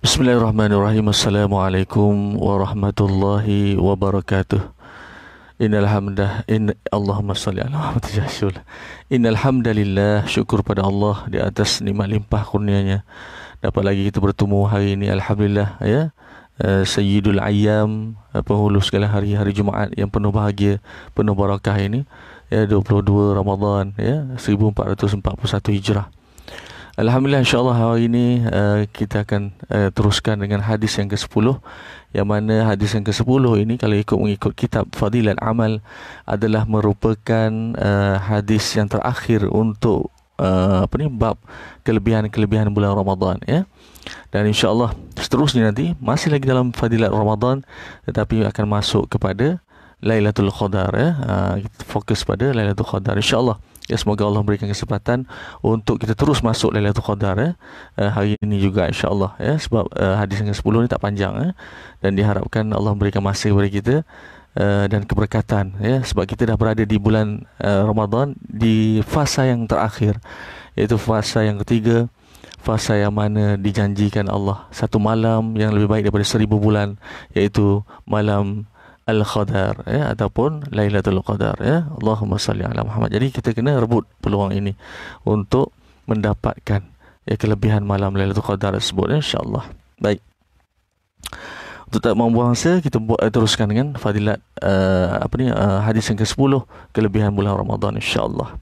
Bismillahirrahmanirrahim. Assalamualaikum warahmatullahi wabarakatuh. Innal hamdah Allahumma salli ala Muhammad Rasul. Innal hamdalillah, syukur pada Allah di atas nikmat limpah kurnianya. Dapat lagi kita bertemu hari ini, alhamdulillah ya. Sayyidul Ayyam, penghulu segala hari-hari Jumaat yang penuh bahagia, penuh barakah ini, ya, 22 Ramadan ya, 1441 Hijrah. Alhamdulillah, insyaAllah hari ini kita akan teruskan dengan hadis yang ke-10, yang mana hadis yang ke-10 ini kalau mengikut kitab Fadilat Amal adalah merupakan hadis yang terakhir untuk bab kelebihan-kelebihan bulan Ramadan ya. Dan insyaAllah seterusnya nanti masih lagi dalam Fadilat Ramadan, tetapi akan masuk kepada Lailatul Qadar ya. Kita fokus pada Lailatul Qadar insyaAllah. Ya, semoga Allah memberikan kesempatan untuk kita terus masuk Lailatul Qadar ya. Hari ini juga insya-Allah ya, sebab hadis yang ke-10 ni tak panjang ya. Dan diharapkan Allah memberikan masa kepada kita dan keberkatan ya, sebab kita dah berada di bulan Ramadan di fasa yang terakhir, iaitu fasa yang ketiga, fasa yang mana dijanjikan Allah satu malam yang lebih baik daripada 1000 bulan, iaitu malam Al-Qadar ya, ataupun Lailatul Qadar ya. Allahumma salli ala Muhammad. Jadi kita kena rebut peluang ini untuk mendapatkan ya kelebihan malam Lailatul Qadar tersebut insya-Allah. Baik. Untuk tak membuang masa, kita teruskan dengan fadilat hadis yang ke-10, kelebihan bulan Ramadan insya-Allah.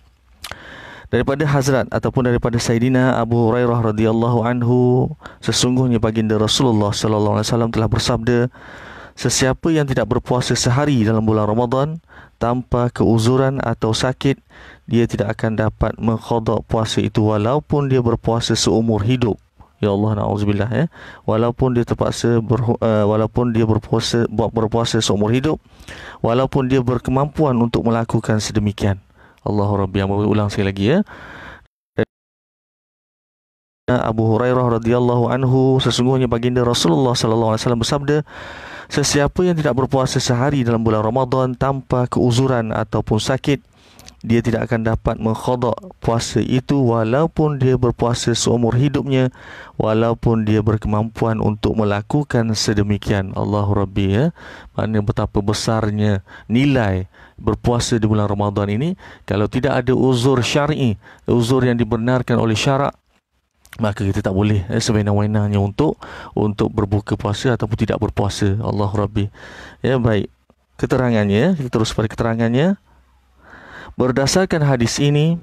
Daripada Hazrat ataupun daripada Sayyidina Abu Hurairah radhiyallahu anhu, sesungguhnya baginda Rasulullah sallallahu alaihi wasallam telah bersabda, sesiapa yang tidak berpuasa sehari dalam bulan Ramadan tanpa keuzuran atau sakit, dia tidak akan dapat mengqada puasa itu walaupun dia berpuasa seumur hidup. Ya Allah, na'udzubillah ya. Walaupun dia walaupun dia berpuasa seumur hidup, walaupun dia berkemampuan untuk melakukan sedemikian. Allahu Rabbi. Yang ulang sekali lagi ya. Abu Hurairah radhiyallahu anhu, sesungguhnya baginda Rasulullah sallallahu alaihi wasallam bersabda, sesiapa yang tidak berpuasa sehari dalam bulan Ramadan tanpa keuzuran ataupun sakit, dia tidak akan dapat mengqada puasa itu walaupun dia berpuasa seumur hidupnya, walaupun dia berkemampuan untuk melakukan sedemikian. Allahu Rabbi ya. Mana betapa besarnya nilai berpuasa di bulan Ramadan ini. Kalau tidak ada uzur syar'i, uzur yang dibenarkan oleh syarak, maka kita tak boleh sewenang-wenangnya untuk berbuka puasa ataupun tidak berpuasa. Allah Rabbi. Ya, baik. Keterangannya, kita terus pada keterangannya. Berdasarkan hadis ini,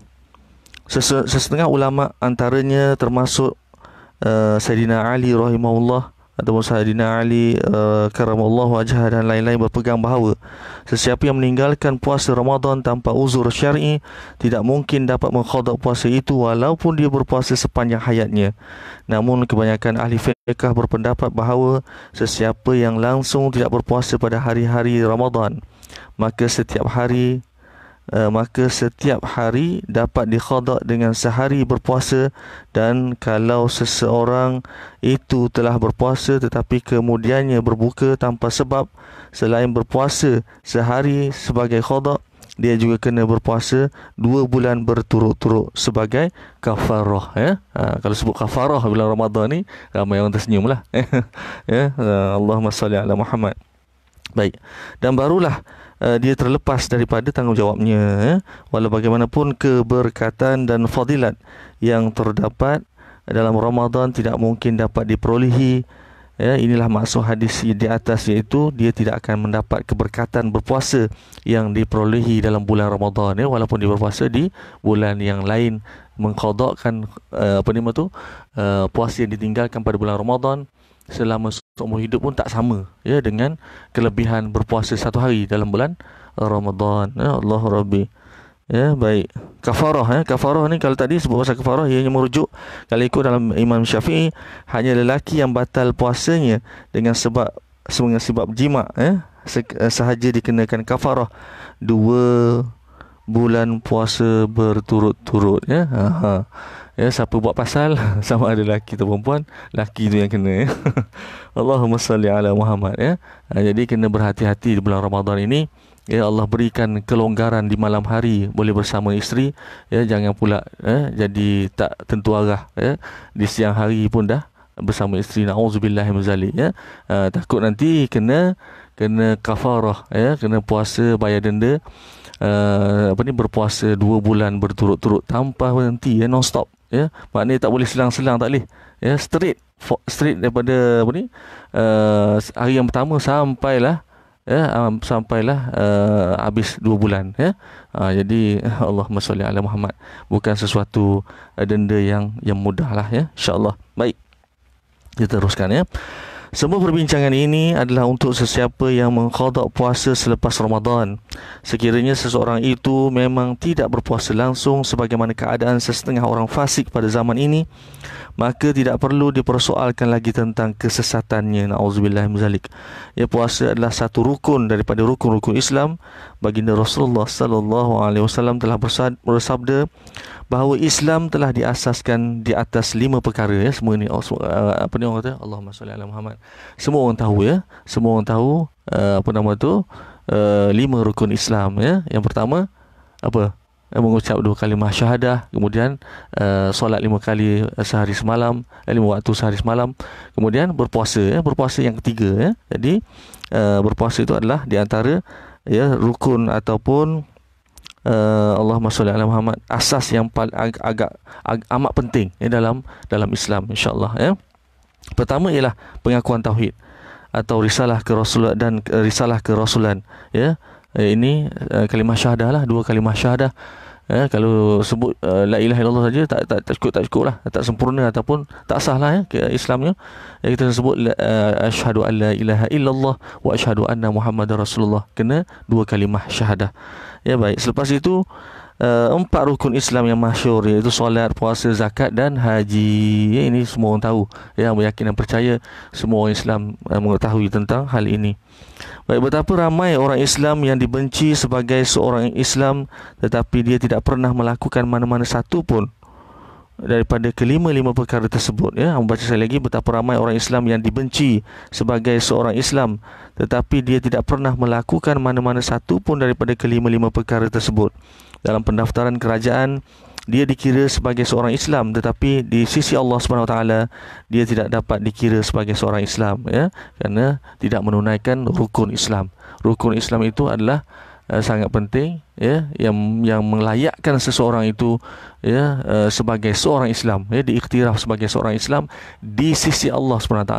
sesetengah ulama antaranya termasuk Sayyidina Ali rahimahullah ataupun Sayyidina Ali karamallahu wajhah dan lain-lain berpegang bahawa sesiapa yang meninggalkan puasa Ramadan tanpa uzur syar'i tidak mungkin dapat mengqada puasa itu walaupun dia berpuasa sepanjang hayatnya. Namun kebanyakan ahli fiqh berpendapat bahawa sesiapa yang langsung tidak berpuasa pada hari-hari Ramadan, maka setiap hari dapat diqada dengan sehari berpuasa. Dan kalau seseorang itu telah berpuasa tetapi kemudiannya berbuka tanpa sebab selain berpuasa sehari sebagai qada, dia juga kena berpuasa 2 bulan berturut-turut sebagai kafarah ya. Kalau sebut kafarah bulan Ramadan ni, ramai orang tersenyum lah ya. Allahumma salli ala Muhammad. Baik. Dan barulah dia terlepas daripada tanggungjawabnya ya. Walau bagaimanapun keberkatan dan fadilat yang terdapat dalam Ramadan tidak mungkin dapat diperolehi ya. Inilah maksud hadis di atas, iaitu dia tidak akan mendapat keberkatan berpuasa yang diperolehi dalam bulan Ramadan ya, walaupun dia berpuasa di bulan yang lain. Mengqadakan puasa yang ditinggalkan pada bulan Ramadan selama seumur hidup pun tak sama ya dengan kelebihan berpuasa satu hari dalam bulan Ramadan ya. Allah Rabbi ya. Baik. Kafarah ya. Kafarah ni kalau tadi sebut pasal kafarah, ianya merujuk kalau ikut dalam Imam Syafi'i, hanya lelaki yang batal puasanya dengan sebab jima ya, sahaja dikenakan kafarah 2 bulan puasa berturut-turut ya. Ya, siapa buat pasal sama ada lelaki atau perempuan, lelaki tu yang kena ya. Allahumma salli ala Muhammad ya. Jadi kena berhati-hati di bulan Ramadan ini ya. Allah berikan kelonggaran di malam hari, boleh bersama isteri ya. Jangan pula jadi tak tentu arah ya, di siang hari pun dah bersama isteri, nauzubillah min zalik, ya. Takut nanti kena kafarah, ya, kena puasa, bayar denda, berpuasa 2 bulan berturut-turut tanpa berhenti, ya, non stop, ya. Maknanya tak boleh selang-selang, tak boleh, ya, straight daripada hari yang pertama sampailah, ya, habis 2 bulan, ya. Jadi Allahumma sholli ala Muhammad, bukan sesuatu denda yang mudah lah, ya, insya-Allah. Baik, kita teruskan, ya. Semua perbincangan ini adalah untuk sesiapa yang mengqada puasa selepas Ramadan. Sekiranya seseorang itu memang tidak berpuasa langsung sebagaimana keadaan sesetengah orang fasik pada zaman ini, maka tidak perlu dipersoalkan lagi tentang kesesatannya. Nauzubillah min zalik. Ya, puasa adalah satu rukun daripada rukun-rukun Islam. Baginda Rasulullah sallallahu alaihi wasallam telah bersabda bahawa Islam telah diasaskan di atas 5 perkara, ya. Semua ni orang kata Allahumma sholli ala Muhammad. Semua orang tahu, ya. Semua orang tahu 5 rukun Islam, ya. Yang pertama apa? Mengucap 2 kalimah syahadah, kemudian solat 5 kali sehari semalam, 5 waktu sehari semalam, kemudian berpuasa, ya. Berpuasa yang ketiga, ya. Jadi berpuasa itu adalah di antara, ya, rukun ataupun Allahumma sholli ala Muhammad, asas yang agak amat penting, ya, dalam Islam, insya-Allah, ya. Pertama ialah pengakuan tauhid atau risalah ke Rasul dan risalah ke Rasulan, ya. Ini kalimah syahadah lah, 2 kalimah syahadah. Kalau sebut la ilaha illallah saja tak cukup lah, tak sempurna ataupun tak sah lah, ya, ke Islamnya. Kita sebut asyhadu an la ilaha illallah wa asyhadu anna Muhammadar Rasulullah, kena 2 kalimah syahadah. Ya, baik. Selepas itu 4 rukun Islam yang masyhur, iaitu solat, puasa, zakat dan haji. Ya, ini semua orang tahu, ya, beryakin dan percaya semua orang Islam mengetahui tentang hal ini. Baik, betapa ramai orang Islam yang dibenci sebagai seorang Islam tetapi dia tidak pernah melakukan mana-mana satu pun daripada kelima-lima perkara tersebut, ya. Membaca sekali lagi, betapa ramai orang Islam yang dibenci sebagai seorang Islam tetapi dia tidak pernah melakukan mana-mana satu pun daripada kelima-lima perkara tersebut. Dalam pendaftaran kerajaan, dia dikira sebagai seorang Islam, tetapi di sisi Allah SWT dia tidak dapat dikira sebagai seorang Islam, ya, kerana tidak menunaikan rukun Islam. Rukun Islam itu adalah sangat penting, ya, yang melayakkan seseorang itu, ya, sebagai seorang Islam, ya, diiktiraf sebagai seorang Islam di sisi Allah SWT.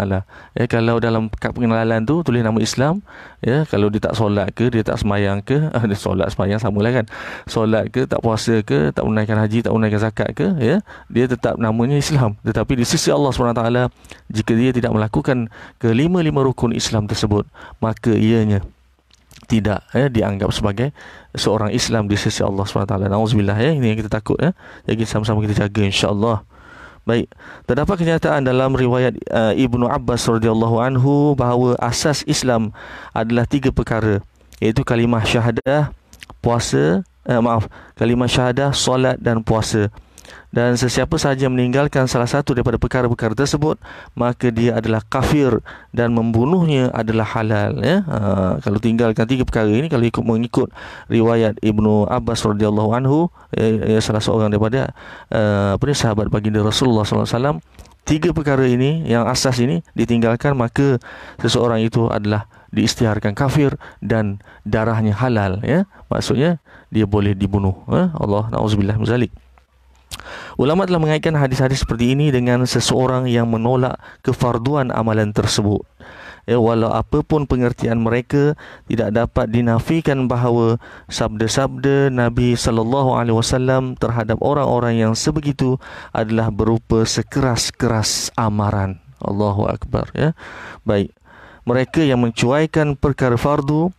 Ya, kalau dalam kad pengenalan tu tulis nama Islam, ya, kalau dia tak solat ke, dia tak semayang ke, dia solat semayang samalah, kan, solat ke, tak puasa ke, tak menunaikan haji, tak menunaikan zakat ke, ya, dia tetap namanya Islam. Tetapi di sisi Allah SWT, jika dia tidak melakukan kelima-lima rukun Islam tersebut, maka ianya tidak, ya, dianggap sebagai seorang Islam di sisi Allah SWT. Nauzubillah, ya. Ini yang kita takut, ya. Jadi sama-sama kita jaga, insya-Allah. Baik, terdapat kenyataan dalam riwayat Ibnu Abbas radhiyallahu anhu bahawa asas Islam adalah 3 perkara, iaitu kalimah syahadah, kalimah syahadah, solat dan puasa. Dan sesiapa sahaja meninggalkan salah satu daripada perkara-perkara tersebut, maka dia adalah kafir dan membunuhnya adalah halal, ya. Kalau tinggalkan 3 perkara ini, kalau mengikut riwayat Ibnu Abbas radhiyallahu anhu, salah seorang daripada sahabat baginda Rasulullah SAW, 3 perkara ini, yang asas ini ditinggalkan, maka seseorang itu adalah diisytiharkan kafir dan darahnya halal, ya. Maksudnya dia boleh dibunuh, ya. Allah, nauzubillah min zalik. Ulama telah mengaitkan hadis-hadis seperti ini dengan seseorang yang menolak kefarduan amalan tersebut. Walau apapun pengertian mereka, tidak dapat dinafikan bahawa sabda-sabda Nabi sallallahu alaihi wasallam terhadap orang-orang yang sebegitu adalah berupa sekeras-keras amaran. Allahu akbar, ya. Baik, mereka yang mencuaikan perkara fardu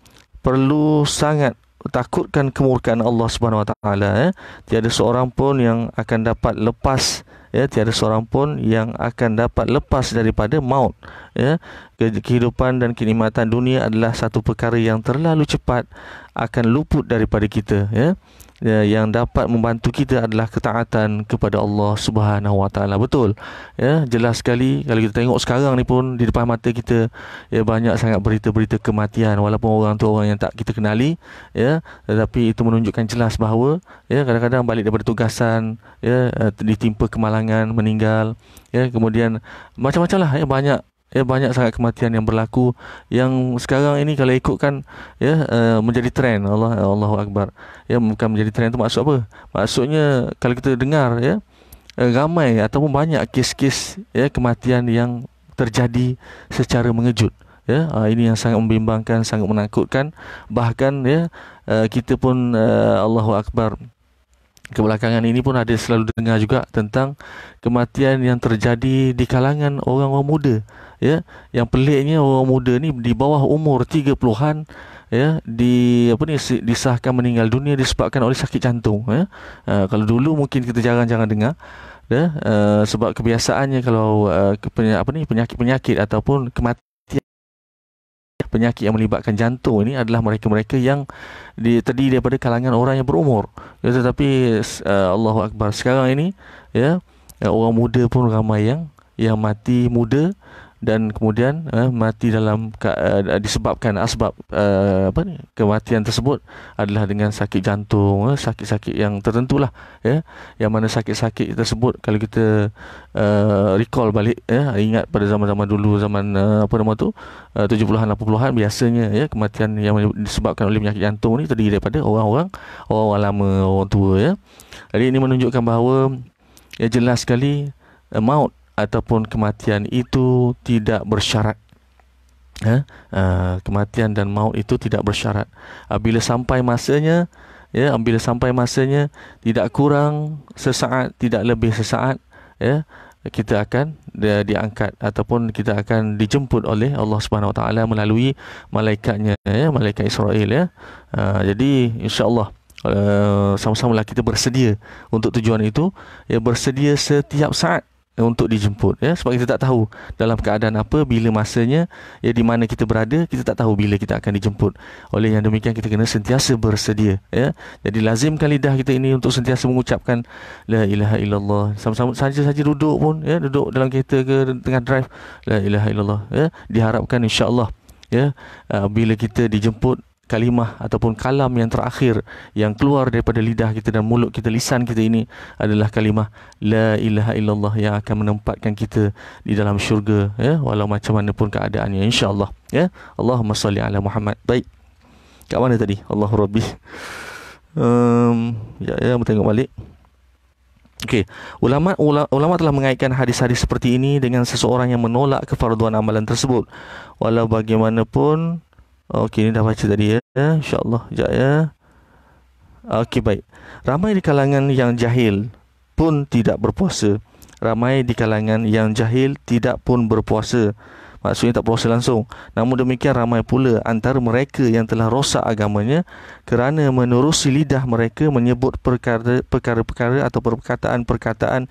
perlu sangat takutkan kemurkaan Allah Subhanahu Wa Taala, ya. Tiada seorang pun yang akan dapat lepas, ya, tiada seorang pun yang akan dapat lepas daripada maut, ya. Kehidupan dan kenikmatan dunia adalah satu perkara yang terlalu cepat akan luput daripada kita, ya. yang dapat membantu kita adalah ketaatan kepada Allah Subhanahu Wa Taala. Betul. Ya, jelas sekali kalau kita tengok sekarang ni pun di depan mata kita, ya, banyak sangat berita-berita kematian, walaupun orang tu orang yang tak kita kenali, ya, tetapi itu menunjukkan jelas bahawa, ya, kadang-kadang balik daripada tugasan, ya, ditimpa kemalangan, meninggal, ya, kemudian macam-macam lah, ya, banyak sangat kematian yang berlaku, yang sekarang ini kalau ikutkan, ya, menjadi trend. Allahu Akbar. Ya, bukan menjadi trend tu maksud apa? Maksudnya kalau kita dengar, ya, ramai ataupun banyak kes-kes, ya, kematian yang terjadi secara mengejut. Ya, ini yang sangat membimbangkan, sangat menakutkan. Bahkan, ya, kita pun, Allahu Akbar, kebelakangan ini pun ada selalu dengar juga tentang kematian yang terjadi di kalangan orang-orang muda. Ya, yang peliknya orang muda ni di bawah umur 30-an, ya, disahkan meninggal dunia disebabkan oleh sakit jantung, ya. Kalau dulu mungkin kita jarang-jarang dengar, ya, sebab kebiasaannya kalau penyakit-penyakit ataupun kematian penyakit yang melibatkan jantung ini adalah mereka-mereka yang terdiri daripada kalangan orang yang berumur. Ya, tetapi Allahu Akbar, sekarang ini, ya, orang muda pun ramai yang mati muda, dan kemudian mati dalam disebabkan asbab kematian tersebut adalah dengan sakit jantung, sakit-sakit yang tertentulah, ya, yang mana sakit-sakit tersebut kalau kita recall balik, ya, ingat pada zaman-zaman dulu, zaman 70-an 80-an, biasanya, ya, kematian yang disebabkan oleh penyakit jantung ni terdiri daripada orang lama, orang tua, ya. Jadi ini menunjukkan bahawa, ya, jelas sekali maut ataupun kematian itu tidak bersyarat. Kematian dan maut itu tidak bersyarat. Bila sampai masanya, tidak kurang sesaat, tidak lebih sesaat, ya, kita akan diangkat ataupun kita akan dijemput oleh Allah Subhanahu Wa Taala melalui malaikatnya, ya, malaikat Israel, ya. Jadi insya-Allah sama-samalah kita bersedia untuk tujuan itu, ya, bersedia setiap saat untuk dijemput, ya, sebab kita tak tahu dalam keadaan apa, bila masanya, ya, di mana kita berada, kita tak tahu bila kita akan dijemput. Oleh yang demikian kita kena sentiasa bersedia, ya. Jadi lazimkan lidah kita ini untuk sentiasa mengucapkan la ilaha illallah. Sama-sama saja duduk pun, ya, duduk dalam kereta ke tengah drive, la ilaha illallah, ya. Diharapkan insya-Allah, ya, bila kita dijemput, kalimah ataupun kalam yang terakhir yang keluar daripada lidah kita dan mulut kita, lisan kita ini adalah kalimah la ilaha illallah yang akan menempatkan kita di dalam syurga, ya, walau macam mana pun keadaannya, insya-Allah, ya. Allahumma salli ala Muhammad. Baik. Kat mana tadi? Allahu Rabbi. Ya, tengok balik. Okey, ulama telah mengaitkan hadis-hadis seperti ini dengan seseorang yang menolak kefarduan amalan tersebut. Walau bagaimanapun. Okey, ni dah baca tadi, ya. InsyaAllah. Sekejap, ya. Okey, baik. Ramai di kalangan yang jahil pun tidak berpuasa. Ramai di kalangan yang jahil tidak pun berpuasa. Maksudnya tak puasa langsung. Namun demikian ramai pula antara mereka yang telah rosak agamanya kerana menerusi lidah mereka menyebut perkara-perkara atau perkataan-perkataan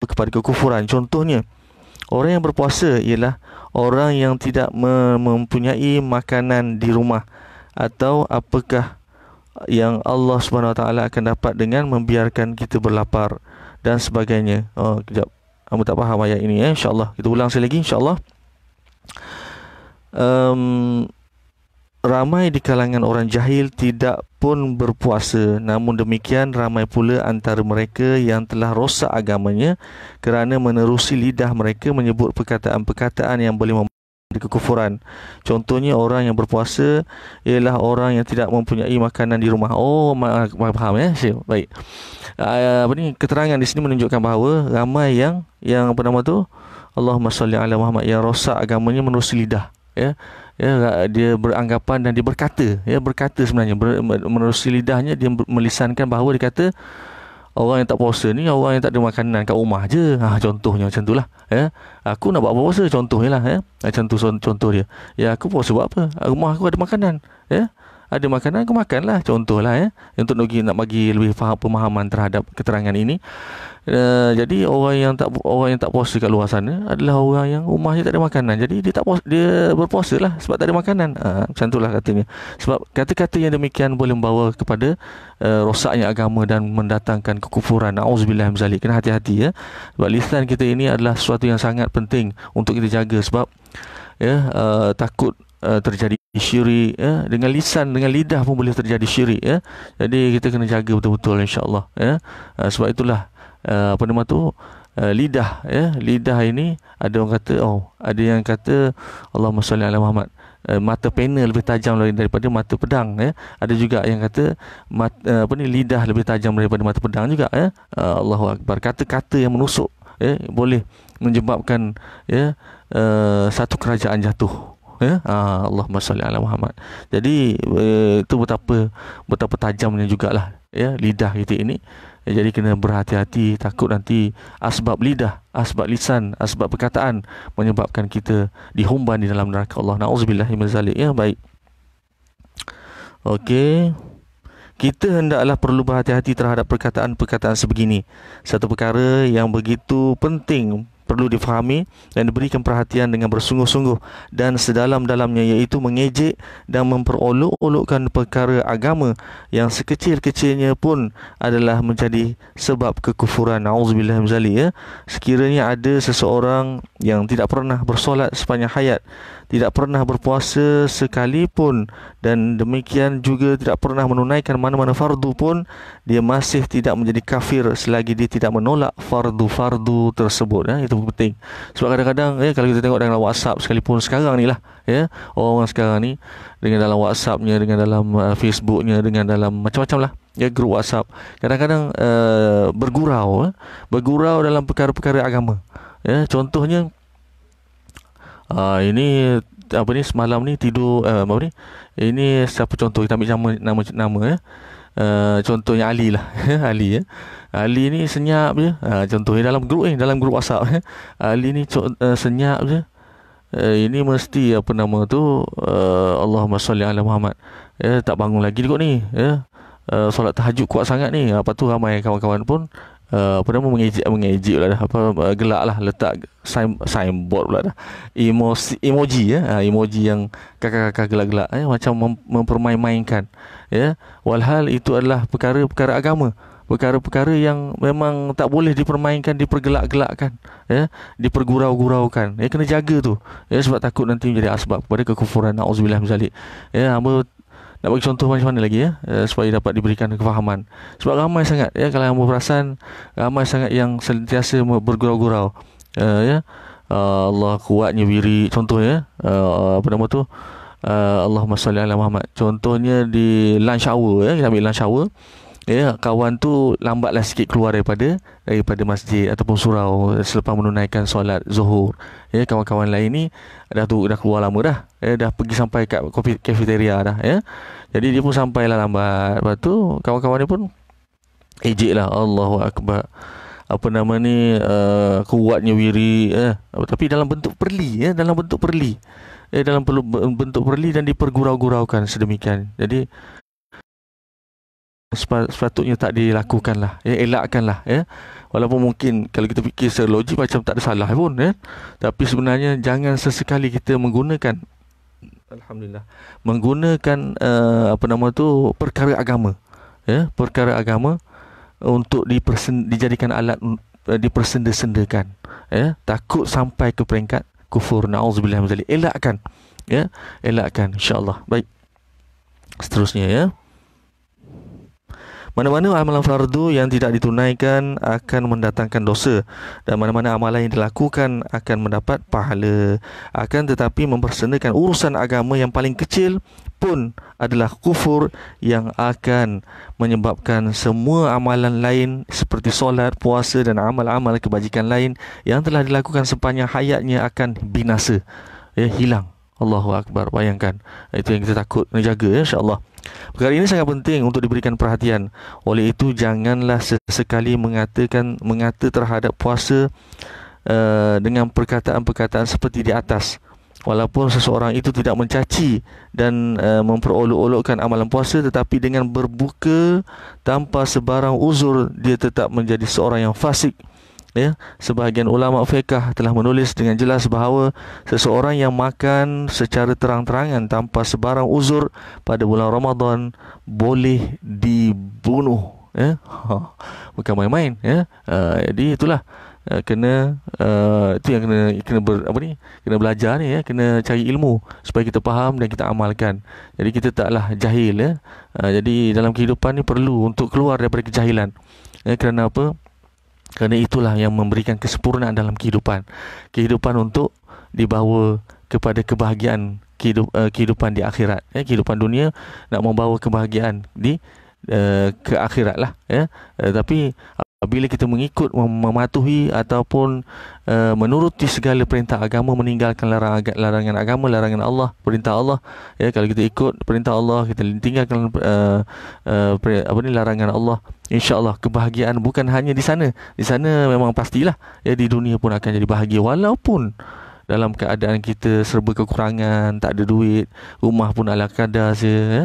kepada kekufuran. Contohnya, orang yang berpuasa ialah orang yang tidak mempunyai makanan di rumah, atau apakah yang Allah Subhanahu Wa Taala akan dapat dengan membiarkan kita berlapar dan sebagainya. Kejap, kamu tak faham ayat ini, ya. InsyaAllah kita ulang sekali lagi, insyaAllah. Ramai di kalangan orang jahil tidak pun berpuasa. Namun demikian ramai pula antara mereka yang telah rosak agamanya kerana menerusi lidah mereka menyebut perkataan-perkataan yang boleh memberi kekufuran. Contohnya, orang yang berpuasa ialah orang yang tidak mempunyai makanan di rumah. Faham, ya? Baik. Keterangan di sini menunjukkan bahawa ramai yang Allahumma salli ala Muhammad, yang rosak agamanya menerusi lidah, ya. Ya, dia beranggapan dan dia berkata sebenarnya menerusi lidahnya, dia melisankan bahawa dia kata orang yang tak puasa ni orang yang tak ada makanan kat rumah je. Contohnya macam itulah, ya. Aku nak buat puasa, contohnya lah, ya. Macam tu contoh dia. Ya, aku puasa buat apa? Rumah aku ada makanan, ya. Ada makanan, aku makanlah, contohlah, ya. Untuk nak bagi lebih faham pemahaman terhadap keterangan ini. Jadi orang yang tak puasa kat luar sana adalah orang yang rumahnya tak ada makanan. Jadi dia tak puasa, dia berpuasa lah sebab tak ada makanan. Macam itulah katanya. Sebab kata-kata yang demikian boleh membawa kepada rosaknya agama dan mendatangkan kekufuran. Auzubillah min zalik. Kena hati-hati ya. Sebab lisan kita ini adalah sesuatu yang sangat penting untuk kita jaga, sebab takut terjadi syirik ya. Dengan lisan, dengan lidah pun boleh terjadi syirik ya. Jadi kita kena jaga betul-betul, insya-Allah ya. Sebab itulah lidah ya. Lidah ini ada orang kata, ada yang kata Allahumma salli ala Muhammad, mata pena lebih tajam daripada mata pedang ya. Ada juga yang kata lidah lebih tajam daripada mata pedang juga ya. Allahu akbar. Kata-kata yang menusuk ya boleh menyebabkan satu kerajaan jatuh ya. Allahumma salli ala Muhammad. Jadi itu betapa tajamnya jugalah ya lidah kita ini. Jadi kena berhati-hati, takut nanti asbab lidah, asbab lisan, asbab perkataan menyebabkan kita dihumban di dalam neraka Allah. Nauzubillahi min zalik ya. Baik. Okey. Kita hendaklah perlu berhati-hati terhadap perkataan-perkataan sebegini. Satu perkara yang begitu penting perlu difahami dan diberikan perhatian dengan bersungguh-sungguh dan sedalam-dalamnya, iaitu mengejek dan memperolok-olokkan perkara agama yang sekecil-kecilnya pun adalah menjadi sebab kekufuran. Auzubillah min zalik ya. Sekiranya ada seseorang yang tidak pernah bersolat sepanjang hayat, tidak pernah berpuasa sekalipun, dan demikian juga tidak pernah menunaikan mana-mana fardu pun, dia masih tidak menjadi kafir selagi dia tidak menolak fardu-fardu tersebut ya. Itu penting. Sebab kadang-kadang kalau kita tengok dalam WhatsApp sekalipun sekarang ni lah ya, orang sekarang ni dengan dalam WhatsAppnya, dengan dalam Facebooknya, dengan dalam macam-macam lah ya, grup WhatsApp, kadang-kadang bergurau dalam perkara-perkara agama ya. Contohnya ini semalam ni tidur ini siapa, contoh kita ambil nama ya. Contohnya Ali lah Ali ya. Ali ni senyap je. Contohnya dalam grup WhatsApp ya. Ali ni senyap je. Ini mesti Allahumma salli ala Muhammad ya, tak bangun lagi kot ni ya. Solat tahajud kuat sangat ni. Lepas tu ramai kawan-kawan pun mengejek lah dah, gelak lah, letak signboard pula dah, emoji ya, emoji yang kakak-kakak gelak-gelak macam mempermain-mainkan ya. Walhal itu adalah perkara-perkara agama, perkara-perkara yang memang tak boleh dipermainkan, dipergelak-gelakkan ya, dipergurau-guraukan ya. Kena jaga tu ya, sebab takut nanti menjadi asbab kepada kekufuran. Nauzubillah min zalik ya. Hamba nak bagi contoh macam mana lagi ya, supaya dapat diberikan kefahaman. Sebab ramai sangat ya, kalau hamba perasan ramai sangat yang sentiasa bergurau-gurau ya. Allah kuatnya wiri, contohnya Allahumma salli ala Muhammad. Contohnya di lunch hour ya, kita ambil lunch hour ya, kawan tu lambatlah sikit keluar daripada masjid ataupun surau selepas menunaikan solat zuhur ya. Kawan-kawan lain ni dah keluar lama dah ya, dah pergi sampai kat cafeteria dah ya. Jadi dia pun sampailah lambat. Lepas tu kawan-kawan dia pun ejek lah, Allahu akbar, kuatnya wiri tapi dalam bentuk perli ya, dalam bentuk perli dan dipergurau-guraukan sedemikian. Jadi sepatutnya tak dilakukan lah ya, elakkan lah ya. Walaupun mungkin kalau kita fikir secara logik macam tak ada salah pun ya, tapi sebenarnya jangan sesekali kita menggunakan perkara agama ya, perkara agama untuk dijadikan alat dipersenda-sendakan ya, takut sampai ke peringkat kufur. Nauzubillah min zalik. Elakkan ya, elakkan insya-Allah. Baik, seterusnya ya. Mana-mana amalan fardu yang tidak ditunaikan akan mendatangkan dosa, dan mana-mana amalan yang dilakukan akan mendapat pahala. Akan tetapi mempersendakan urusan agama yang paling kecil pun adalah kufur yang akan menyebabkan semua amalan lain seperti solat, puasa dan amal-amal kebajikan lain yang telah dilakukan sepanjang hayatnya akan binasa ya, hilang. Allahu akbar. Bayangkan, itu yang kita takut, kena jaga ya, insya-Allah. Perkara ini sangat penting untuk diberikan perhatian. Oleh itu janganlah sesekali mengata terhadap puasa dengan perkataan-perkataan seperti di atas walaupun seseorang itu tidak mencaci dan memperolok-olokkan amalan puasa, tetapi dengan berbuka tanpa sebarang uzur, dia tetap menjadi seorang yang fasik. Ya, sebahagian ulama fiqh telah menulis dengan jelas bahawa seseorang yang makan secara terang-terangan tanpa sebarang uzur pada bulan Ramadan boleh dibunuh. Ya, bukan main-main. Ya, jadi itulah itu yang kena belajar ni, ya, kena cari ilmu supaya kita faham dan kita amalkan. Jadi kita taklah jahil, ya. Jadi dalam kehidupan ni perlu untuk keluar daripada kejahilan. Ya, kerana apa? Kerana itulah yang memberikan kesempurnaan dalam kehidupan. Kehidupan untuk dibawa kepada kebahagiaan kehidupan di akhirat. Ya, kehidupan dunia nak membawa kebahagiaan ke akhirat lah. Ya. Tapi bila kita mengikut, mematuhi ataupun menuruti segala perintah agama, meninggalkan larangan agama, larangan Allah, perintah Allah. Ya, kalau kita ikut perintah Allah, kita tinggalkan larangan Allah, insya-Allah kebahagiaan bukan hanya di sana. Di sana memang pastilah, ya, di dunia pun akan jadi bahagia walaupun dalam keadaan kita serba kekurangan, tak ada duit, rumah pun ala kadar saja, ya.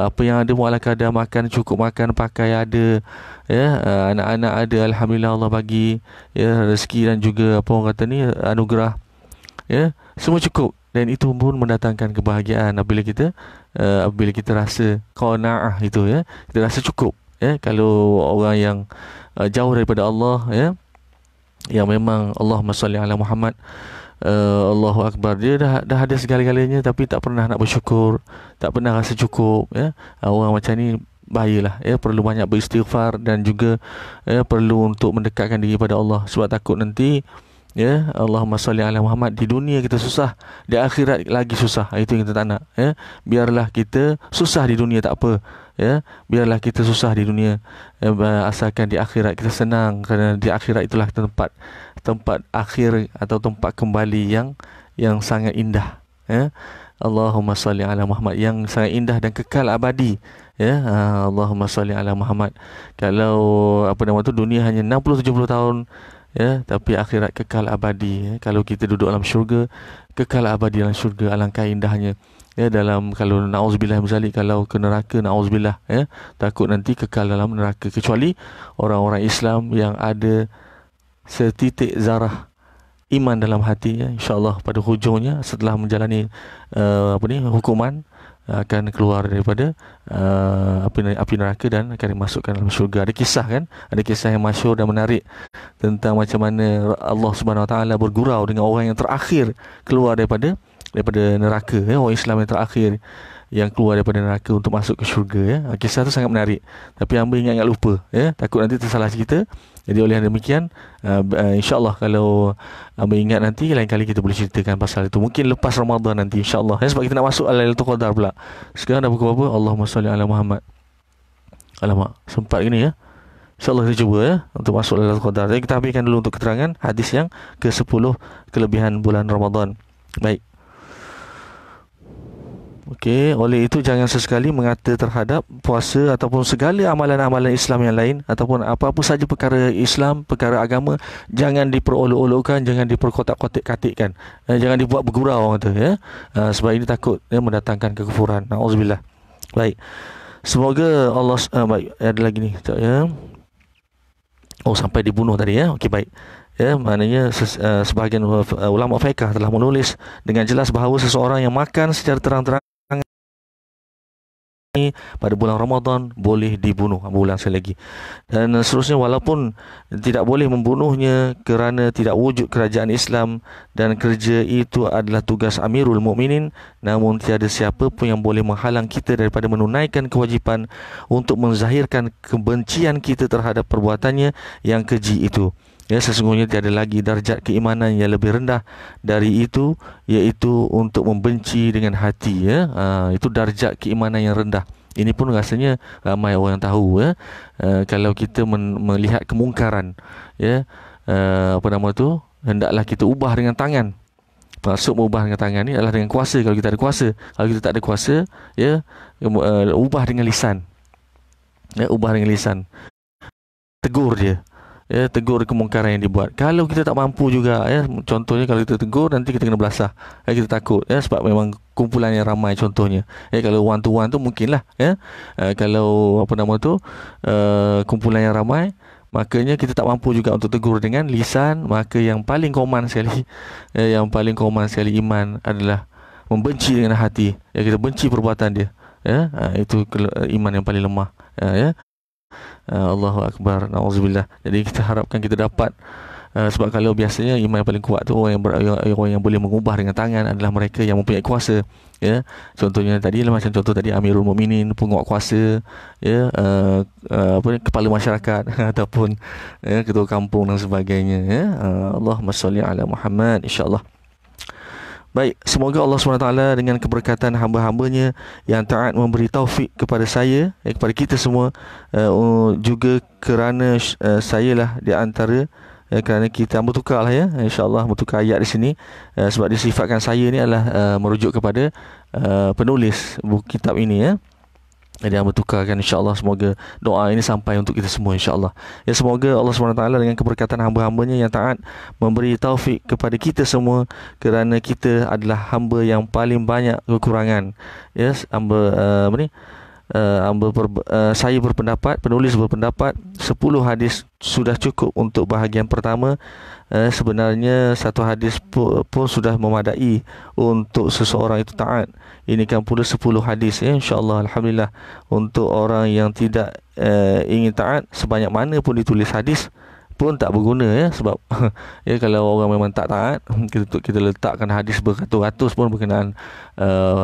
Apa yang ada pun ala kadar, makan cukup, makan pakai ada, ya. Anak-anak ada, alhamdulillah Allah bagi, ya, rezeki dan juga apa orang kata ni, anugerah, ya, semua cukup, dan itu pun mendatangkan kebahagiaan apabila kita rasa qanaah itu, ya, kita rasa cukup, ya. Kalau orang yang jauh daripada Allah, ya, yang memang Allahumma salli ala Muhammad, Allahu Akbar, dia dah ada segala-galanya tapi tak pernah nak bersyukur, tak pernah rasa cukup, ya. Orang macam ni bahayalah, ya, perlu banyak beristighfar dan juga, ya, perlu untuk mendekatkan diri pada Allah, sebab takut nanti, ya, Allahumma salli ala Muhammad, di dunia kita susah, di akhirat lagi susah. Itu yang kita tak nak, ya. Biarlah kita susah di dunia tak apa, ya, biarlah kita susah di dunia, asalkan di akhirat kita senang, kerana di akhirat itulah tempat akhir atau tempat kembali yang sangat indah, ya. Allahumma salli ala Muhammad, yang sangat indah dan kekal abadi, ya. Allahumma salli ala Muhammad. Kalau dunia hanya 60-70 tahun, ya, tapi akhirat kekal abadi, ya. Kalau kita duduk dalam syurga, kekal abadi dalam syurga, alangkah indahnya. Ya, kalau na'udzubillah misalnya, kalau ke neraka, na'udzubillah, ya, takut nanti kekal dalam neraka, kecuali orang-orang Islam yang ada setitik zarah iman dalam hati, ya, insya-Allah pada hujungnya setelah menjalani hukuman, akan keluar daripada api neraka dan akan dimasukkan dalam syurga. Ada kisah yang masyhur dan menarik tentang macam mana Allah Subhanahu Wa Taala bergurau dengan orang yang terakhir keluar daripada neraka, ya, orang Islam yang terakhir yang keluar daripada neraka untuk masuk ke syurga, ya. Kisah tu sangat menarik, tapi hamba ingat lupa, ya, takut nanti tersalah cerita. Jadi oleh demikian, insya-Allah kalau hamba ingat nanti lain kali kita boleh ceritakan pasal itu, mungkin lepas Ramadan nanti, insya-Allah, ya, sebab kita nak masuk Lailatul Qadar pula. Sekarang dah pukul berapa? Allahumma salli ala Muhammad. Alamak, sempat gini, ya. InsyaAllah kita cuba, ya, untuk masuk Lailatul Qadar. Jadi kita habiskan dulu untuk keterangan hadis yang ke-10 kelebihan bulan Ramadan. Baik. Okey, oleh itu jangan sesekali mengata terhadap puasa ataupun segala amalan-amalan Islam yang lain, ataupun apa-apa saja perkara Islam, perkara agama, jangan diperolok-olokkan, jangan diperkotak-kotak-katikkan, jangan dibuat bergurau, orang kata, ya. Sebab ini takut, ya, mendatangkan kekufuran. Nauzubillah. Baik. Semoga Allah baik, ada lagi ni, sekejap, ya. Oh, sampai dibunuh tadi, ya. Okey, baik. Ya, maknanya sebahagian ulama fiqh telah menulis dengan jelas bahawa seseorang yang makan secara terang-terangan pada bulan Ramadan boleh dibunuh. Bulan sekali lagi. Dan seterusnya, walaupun tidak boleh membunuhnya kerana tidak wujud kerajaan Islam dan kerja itu adalah tugas Amirul Mukminin, namun tiada siapa pun yang boleh menghalang kita daripada menunaikan kewajipan untuk menzahirkan kebencian kita terhadap perbuatannya yang keji itu. Ya, sesungguhnya tiada lagi darjat keimanan yang lebih rendah dari itu, iaitu untuk membenci dengan hati, ya. Itu darjat keimanan yang rendah. Ini pun rasanya ramai orang yang tahu, ya. Kalau kita melihat kemungkaran, ya, hendaklah kita ubah dengan tangan. Maksud mengubah dengan tangan ni adalah dengan kuasa, kalau kita ada kuasa. Kalau kita tak ada kuasa, ya, ubah dengan lisan. Ya, ubah dengan lisan. Tegur dia. ya, tegur kemungkaran yang dibuat. Kalau kita tak mampu juga, ya, contohnya kalau kita tegur nanti kita kena belasah, ya, kita takut, ya, sebab memang kumpulan yang ramai contohnya, ya, kalau one to one tu mungkinlah, ya. Kalau apa nama tu, kumpulan yang ramai, makanya kita tak mampu juga untuk tegur dengan lisan, maka yang paling common sekali, yang paling common sekali iman adalah membenci dengan hati, ya, kita benci perbuatan dia, ya. Itu iman yang paling lemah, ya. Allahu Akbar, na'udzubillah. Jadi kita harapkan kita dapat, sebab kalau biasanya iman yang paling kuat tu orang yang boleh mengubah dengan tangan adalah mereka yang mempunyai kuasa, ya. Contohnya tadi macam contoh tadi, Amirul Mukminin, penguat kuasa, ya, apa ni, kepala masyarakat ataupun, ya, ketua kampung dan sebagainya, ya. Allahumma shalli ala Muhammad, insyaallah. Baik, semoga Allah SWT dengan keberkatan hamba-hambanya yang taat memberi taufik kepada saya, kepada kita semua, juga kerana saya lah di antara, kerana kita bertukar lah, ya, insyaAllah bertukar ayat di sini, sebab disifatkan saya ni adalah merujuk kepada penulis buku kitab ini, ya. Jadi yang bertukarkan, insyaAllah semoga doa ini sampai untuk kita semua, insyaAllah. Ya, semoga Allah SWT dengan keberkatan hamba-hambanya yang taat memberi taufik kepada kita semua, kerana kita adalah hamba yang paling banyak kekurangan. Ya, saya berpendapat, penulis berpendapat 10 hadis sudah cukup untuk bahagian pertama. Sebenarnya satu hadis pun sudah memadai untuk seseorang itu taat. Ini kan pula 10 hadis, ya, insyaAllah. Alhamdulillah, untuk orang yang tidak ingin taat, sebanyak mana pun ditulis hadis pun tak berguna, ya. Sebab ya, kalau orang memang tak taat, kita letakkan hadis beratus-ratus pun berkenaan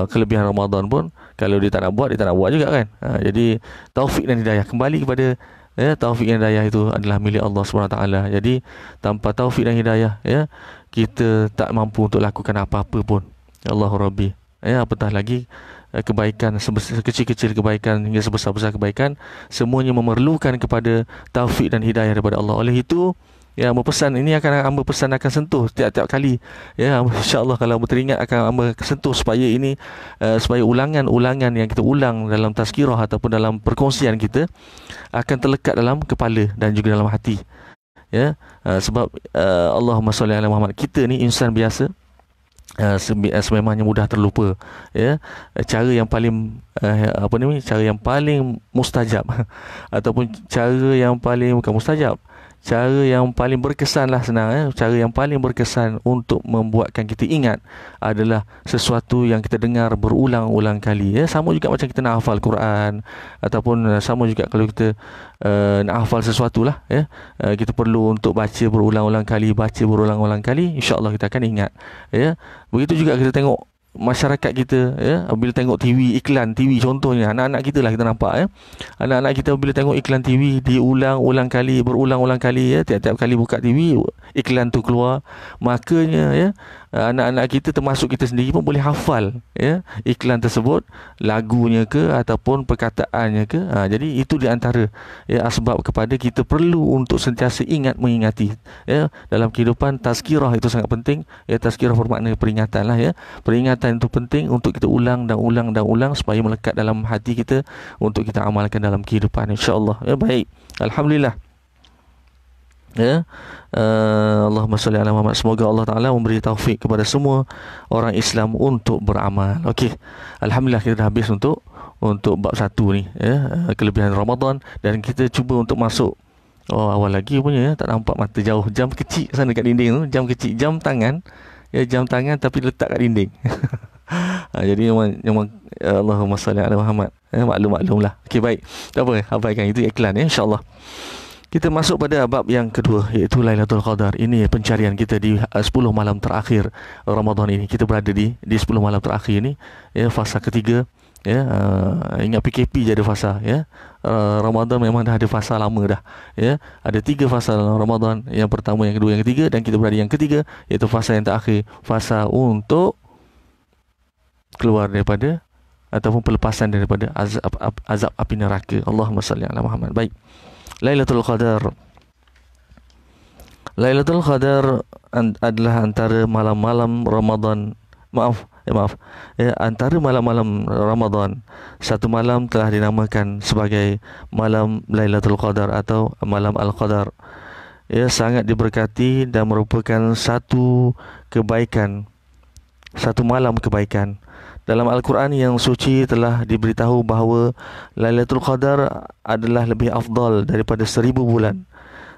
kelebihan Ramadan pun, kalau dia tak nak buat, dia tak nak buat juga, kan. Jadi taufik dan hidayah kembali kepada, ya, taufik dan hidayah itu adalah milik Allah SWT. Jadi tanpa taufik dan hidayah, ya, kita tak mampu untuk lakukan apa-apa pun. Allahu Rabbi, ya, apatah lagi kebaikan, sekecil-kecil kebaikan hingga sebesar-besar kebaikan, semuanya memerlukan kepada taufik dan hidayah daripada Allah. Oleh itu, ya, hamba pesan ini hamba pesan akan sentuh tiap-tiap kali, ya, insya-Allah kalau teringat akan hamba sentuh supaya ini, supaya ulangan-ulangan yang kita ulang dalam tazkirah ataupun dalam perkongsian kita akan terlekat dalam kepala dan juga dalam hati, ya. Sebab Allahumma shalli ala Muhammad, kita ni insan biasa, sememangnya mudah terlupa, ya. Cara yang paling cara yang paling mustajab ataupun cara yang paling, bukan mustajab, cara yang paling berkesan lah, senang, ya. Cara yang paling berkesan untuk membuatkan kita ingat adalah sesuatu yang kita dengar berulang-ulang kali, ya. Sama juga macam kita nak hafal Quran, ataupun sama juga kalau kita nak hafal sesuatu lah, ya. Kita perlu untuk baca berulang-ulang kali, insya-Allah kita akan ingat, ya. Begitu juga kita tengok masyarakat kita, ya, bila tengok TV, iklan TV contohnya, anak-anak kita lah kita nampak, ya. Anak-anak kita bila tengok iklan TV diulang-ulang kali, berulang-ulang kali, ya, tiap-tiap kali buka TV iklan tu keluar, makanya, ya, anak-anak kita termasuk kita sendiri pun boleh hafal, ya, iklan tersebut, lagunya ke ataupun perkataannya ke. Jadi itu di antara, ya, asbab kepada kita perlu untuk sentiasa mengingati, ya, dalam kehidupan. Tazkirah itu sangat penting, ya. Tazkirah bermakna peringatan lah, ya. Peringatan itu penting untuk kita ulang dan ulang supaya melekat dalam hati kita untuk kita amalkan dalam kehidupan, insya-Allah, ya. Baik, alhamdulillah, ya. Allahumma salli ala Muhammad. Semoga Allah Ta'ala memberi taufik kepada semua orang Islam untuk beramal. Okey, alhamdulillah kita dah habis untuk bab 1 ni, ya, kelebihan Ramadan, dan kita cuba untuk masuk awal lagi punya, ya. Tak nampak mata jauh, jam kecil sana kat dinding tu, jam kecil, jam tangan, ya, jam tangan tapi letak kat dinding. Jadi memang Allahumma salli ala Muhammad, maklum lah. Okey, baik, tak apa, abaikan itu iklan, ya, insya-Allah. Kita masuk pada bab yang kedua, iaitu Lailatul Qadar. Ini pencarian kita di 10 malam terakhir Ramadan ini. Kita berada di 10 malam terakhir ini, ya, fasa ketiga, ya. Ingat PKP je ada fasa, ya. Ramadan memang dah ada fasa lama dah, ya. Ada 3 fasa dalam Ramadan, yang pertama, yang kedua, yang ketiga, dan kita berada yang ketiga, iaitu fasa yang terakhir, fasa untuk keluar daripada ataupun pelepasan daripada azab api neraka. Allahumma salli ala Muhammad. Baik, Lailatul Qadar. Lailatul Qadar adalah antara malam-malam Ramadan. Antara malam-malam Ramadan, satu malam telah dinamakan sebagai malam Lailatul Qadar atau malam Al-Qadar. sangat diberkati dan merupakan satu kebaikan, satu malam kebaikan. Dalam Al-Quran yang suci telah diberitahu bahawa Lailatul Qadar adalah lebih afdal daripada 1000 bulan.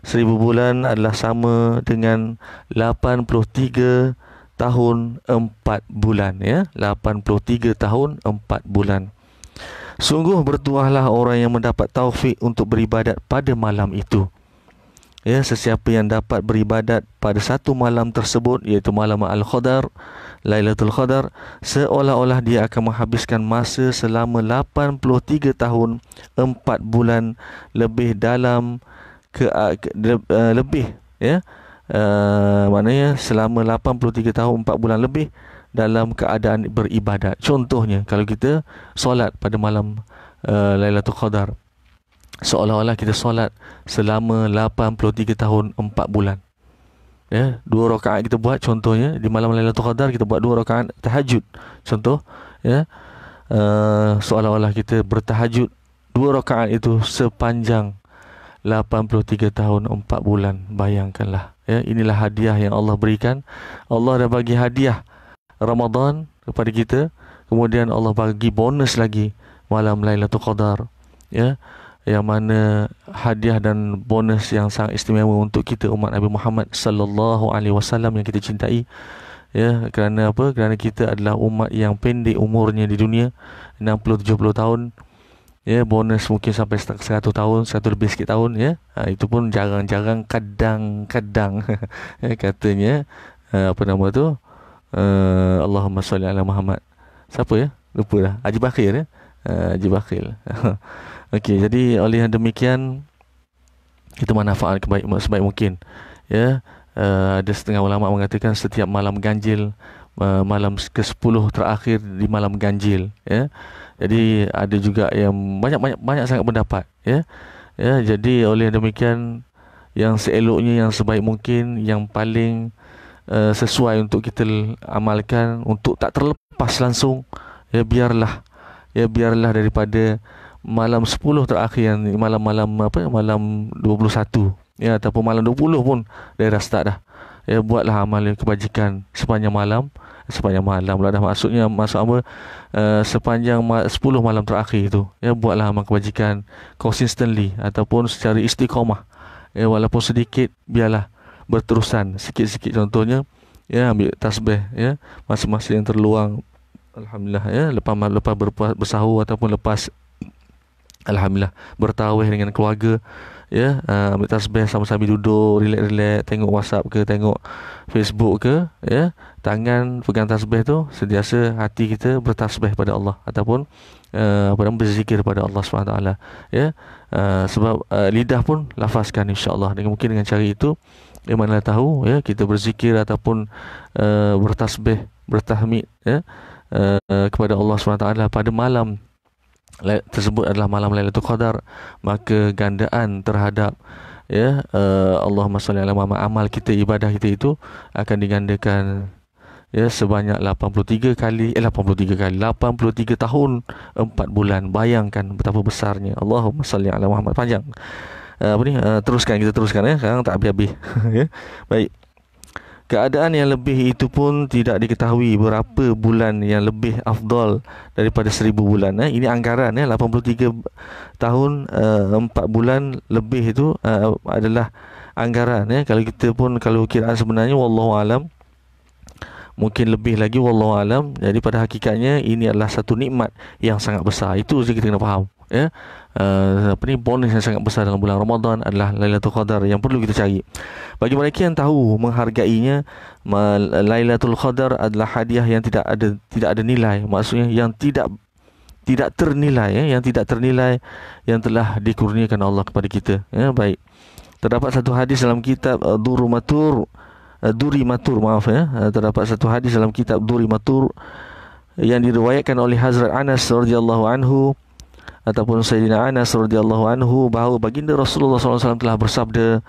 1000 bulan adalah sama dengan 83 tahun 4 bulan, ya. 83 tahun 4 bulan. Sungguh bertuahlah orang yang mendapat taufik untuk beribadat pada malam itu. Ya, sesiapa yang dapat beribadat pada satu malam tersebut, iaitu malam Al-Qadar, Lailatul Qadar, seolah-olah dia akan menghabiskan masa selama 83 tahun 4 bulan lebih dalam lebih, ya. Maknanya selama 83 tahun 4 bulan lebih dalam keadaan beribadat. Contohnya, kalau kita solat pada malam Lailatul Qadar, seolah-olah kita solat selama 83 tahun 4 bulan. Ya, 2 rakaat kita buat, contohnya di malam Lailatul Qadar kita buat 2 rakaat tahajud. Contoh, ya. Seolah-olah kita bertahajud 2 rakaat itu sepanjang 83 tahun 4 bulan. Bayangkanlah, ya, inilah hadiah yang Allah berikan. Allah dah bagi hadiah Ramadan kepada kita, kemudian Allah bagi bonus lagi malam Lailatul Qadar, ya, yang mana hadiah dan bonus yang sangat istimewa untuk kita umat Nabi Muhammad sallallahu alaihi wasallam yang kita cintai. Ya, kerana apa? Kerana kita adalah umat yang pendek umurnya di dunia, 60-70 tahun. Ya, bonus mungkin sampai 100 tahun, 100 lebih sikit tahun, ya. Itu pun jarang-jarang, kadang-kadang ya, katanya apa nama tu? Allahumma salli ala Muhammad. Siapa ya? Lupa dah. Haji Bakir, ya. Haji Bakir. Okey, jadi oleh yang demikian kita manfaat sebaik mungkin. Ya, ada setengah ulama mengatakan setiap malam ganjil, malam ke-10 terakhir di malam ganjil, ya. Jadi ada juga yang banyak sangat pendapat, ya. Ya, jadi oleh yang demikian, yang seeloknya, yang sebaik mungkin, yang paling sesuai untuk kita amalkan untuk tak terlepas langsung, ya, biarlah daripada malam 10 terakhir, yang malam-malam malam 21, ya, ataupun malam 20 pun dah start dah. Ya, buatlah amal kebajikan sepanjang malam lah dah, maksudnya sepanjang 10 malam terakhir itu, ya, buatlah amal kebajikan consistently ataupun secara istiqamah, ya, walaupun sedikit, biarlah berterusan sikit-sikit. Contohnya, ya, ambil tasbih, ya, masa-masa yang terluang, alhamdulillah, ya, lepas bersahur ataupun lepas, alhamdulillah, bertarawih dengan keluarga, ya, ambil tasbih sambil duduk, relax, tengok WhatsApp ke, tengok Facebook ke, ya, tangan pegang tasbih tu, sentiasa hati kita bertasbih pada Allah ataupun berzikir pada Allah SWT, ya. Sebab lidah pun lafazkan, insya-Allah, dengan mungkin dengan cara itu, yang mana tahu, ya, kita berzikir ataupun bertasbih, bertahmid, ya, kepada Allah SWT pada malam tersebut adalah malam Lailatul Qadar, maka gandaan terhadap, ya, Allahumma salli ala Muhammad, amal kita, ibadah kita itu akan digandakan, ya, sebanyak 83 kali 83 tahun 4 bulan. Bayangkan betapa besarnya. Allahumma salli ala Muhammad. Panjang kita teruskan, ya, sekarang tak habis-habis. Ya, baik. Keadaan yang lebih itu pun tidak diketahui berapa bulan yang lebih afdal daripada 1000 bulan. Ini anggaran, 83 tahun 4 bulan lebih itu adalah anggaran. Kalau kita pun, kalau kiraan sebenarnya wallahu alam, mungkin lebih lagi, wallahu alam. Jadi pada hakikatnya ini adalah satu nikmat yang sangat besar. Itu saja kita kena faham, ya. Bonus yang sangat besar dalam bulan Ramadan adalah Lailatul Qadar yang perlu kita cari. Bagi mereka yang tahu menghargainya, Lailatul Qadar adalah hadiah yang tidak ada nilai, maksudnya yang tidak ternilai, ya, yang tidak ternilai, yang telah dikurniakan Allah kepada kita, ya. Baik. Terdapat satu hadis dalam kitab Duri Matur, terdapat satu hadis dalam kitab Duri Matur yang diriwayatkan oleh Hazrat Anas radhiyallahu anhu ataupun Sayyidina Anas radhiyallahu anhu, bahawa baginda Rasulullah SAW telah bersabda,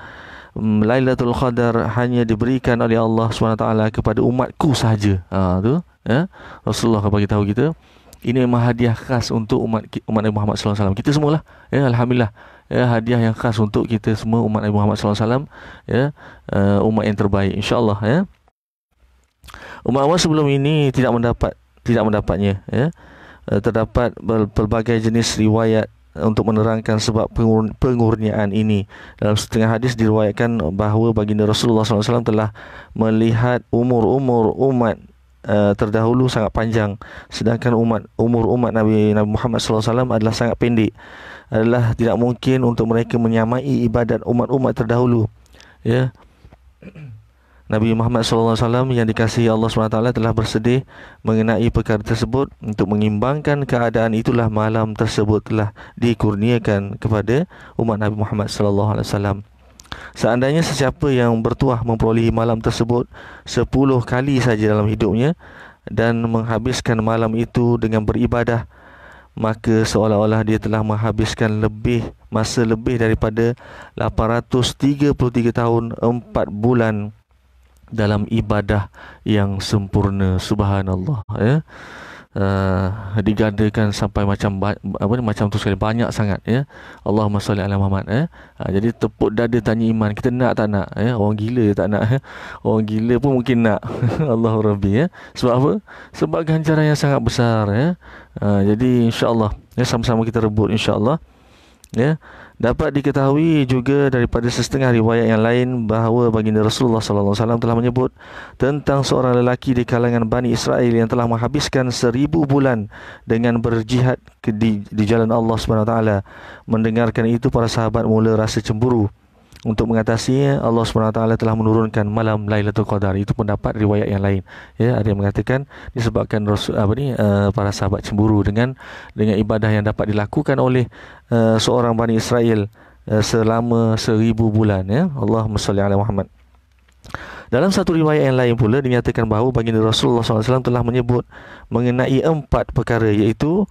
Lailatul Qadar hanya diberikan oleh Allah SWT kepada umatku sahaja. Tu, ya, Rasulullah akan bagi tahu kita, Ini memang hadiah khas untuk umat Nabi Muhammad sallallahu alaihi wasallam. Kita semualah, ya, alhamdulillah, ya, hadiah yang khas untuk kita semua umat Nabi Muhammad sallallahu alaihi wasallam, ya, umat yang terbaik insyaallah, ya. Umat-umat sebelum ini tidak mendapatnya, ya. Terdapat pelbagai jenis riwayat untuk menerangkan sebab pengurniaan ini. Dalam setengah hadis diriwayatkan bahawa baginda Rasulullah SAW telah melihat umur-umur umat terdahulu sangat panjang, sedangkan umur umat Nabi Muhammad SAW adalah sangat pendek. Adalah tidak mungkin untuk mereka menyamai ibadat umat-umat terdahulu, ya. Nabi Muhammad SAW yang dikasihi Allah SWT telah bersedih mengenai perkara tersebut. Untuk mengimbangkan keadaan itulah malam tersebut telah dikurniakan kepada umat Nabi Muhammad SAW. Seandainya sesiapa yang bertuah memperolehi malam tersebut 10 kali saja dalam hidupnya dan menghabiskan malam itu dengan beribadah, maka seolah-olah dia telah menghabiskan masa lebih daripada 833 tahun 4 bulan dalam ibadah yang sempurna. Subhanallah, ya. Digandakan sampai macam tu sekali, banyak sangat, ya. Allahumma salli ala Muhammad, ya. Jadi tepuk dada tanya iman, kita nak tak nak, ya. Orang gila tak nak, ya. Orang gila pun mungkin nak. Allahu Rabbi, ya. Sebab apa? Sebab ganjaran yang sangat besar, ya. Jadi insya-Allah, ya, sama-sama kita rebut insya-Allah, ya. Dapat diketahui juga daripada setengah riwayat yang lain bahawa baginda Rasulullah sallallahu alaihi wasallam telah menyebut tentang seorang lelaki di kalangan Bani Israel yang telah menghabiskan 1000 bulan dengan berjihad di jalan Allah Subhanahu Wa Taala. Mendengarkan itu, para sahabat mula rasa cemburu. Untuk mengatasinya, Allah SWT telah menurunkan malam Lailatul Qadar. Itu pendapat riwayat yang lain, ya. Ada yang mengatakan disebabkan para sahabat cemburu dengan ibadah yang dapat dilakukan oleh seorang Bani Israel selama 1000 bulan, ya. Allahumma salli ala Muhammad. Dalam satu riwayat yang lain pula dinyatakan bahawa baginda Rasulullah SAW telah menyebut mengenai 4 perkara, iaitu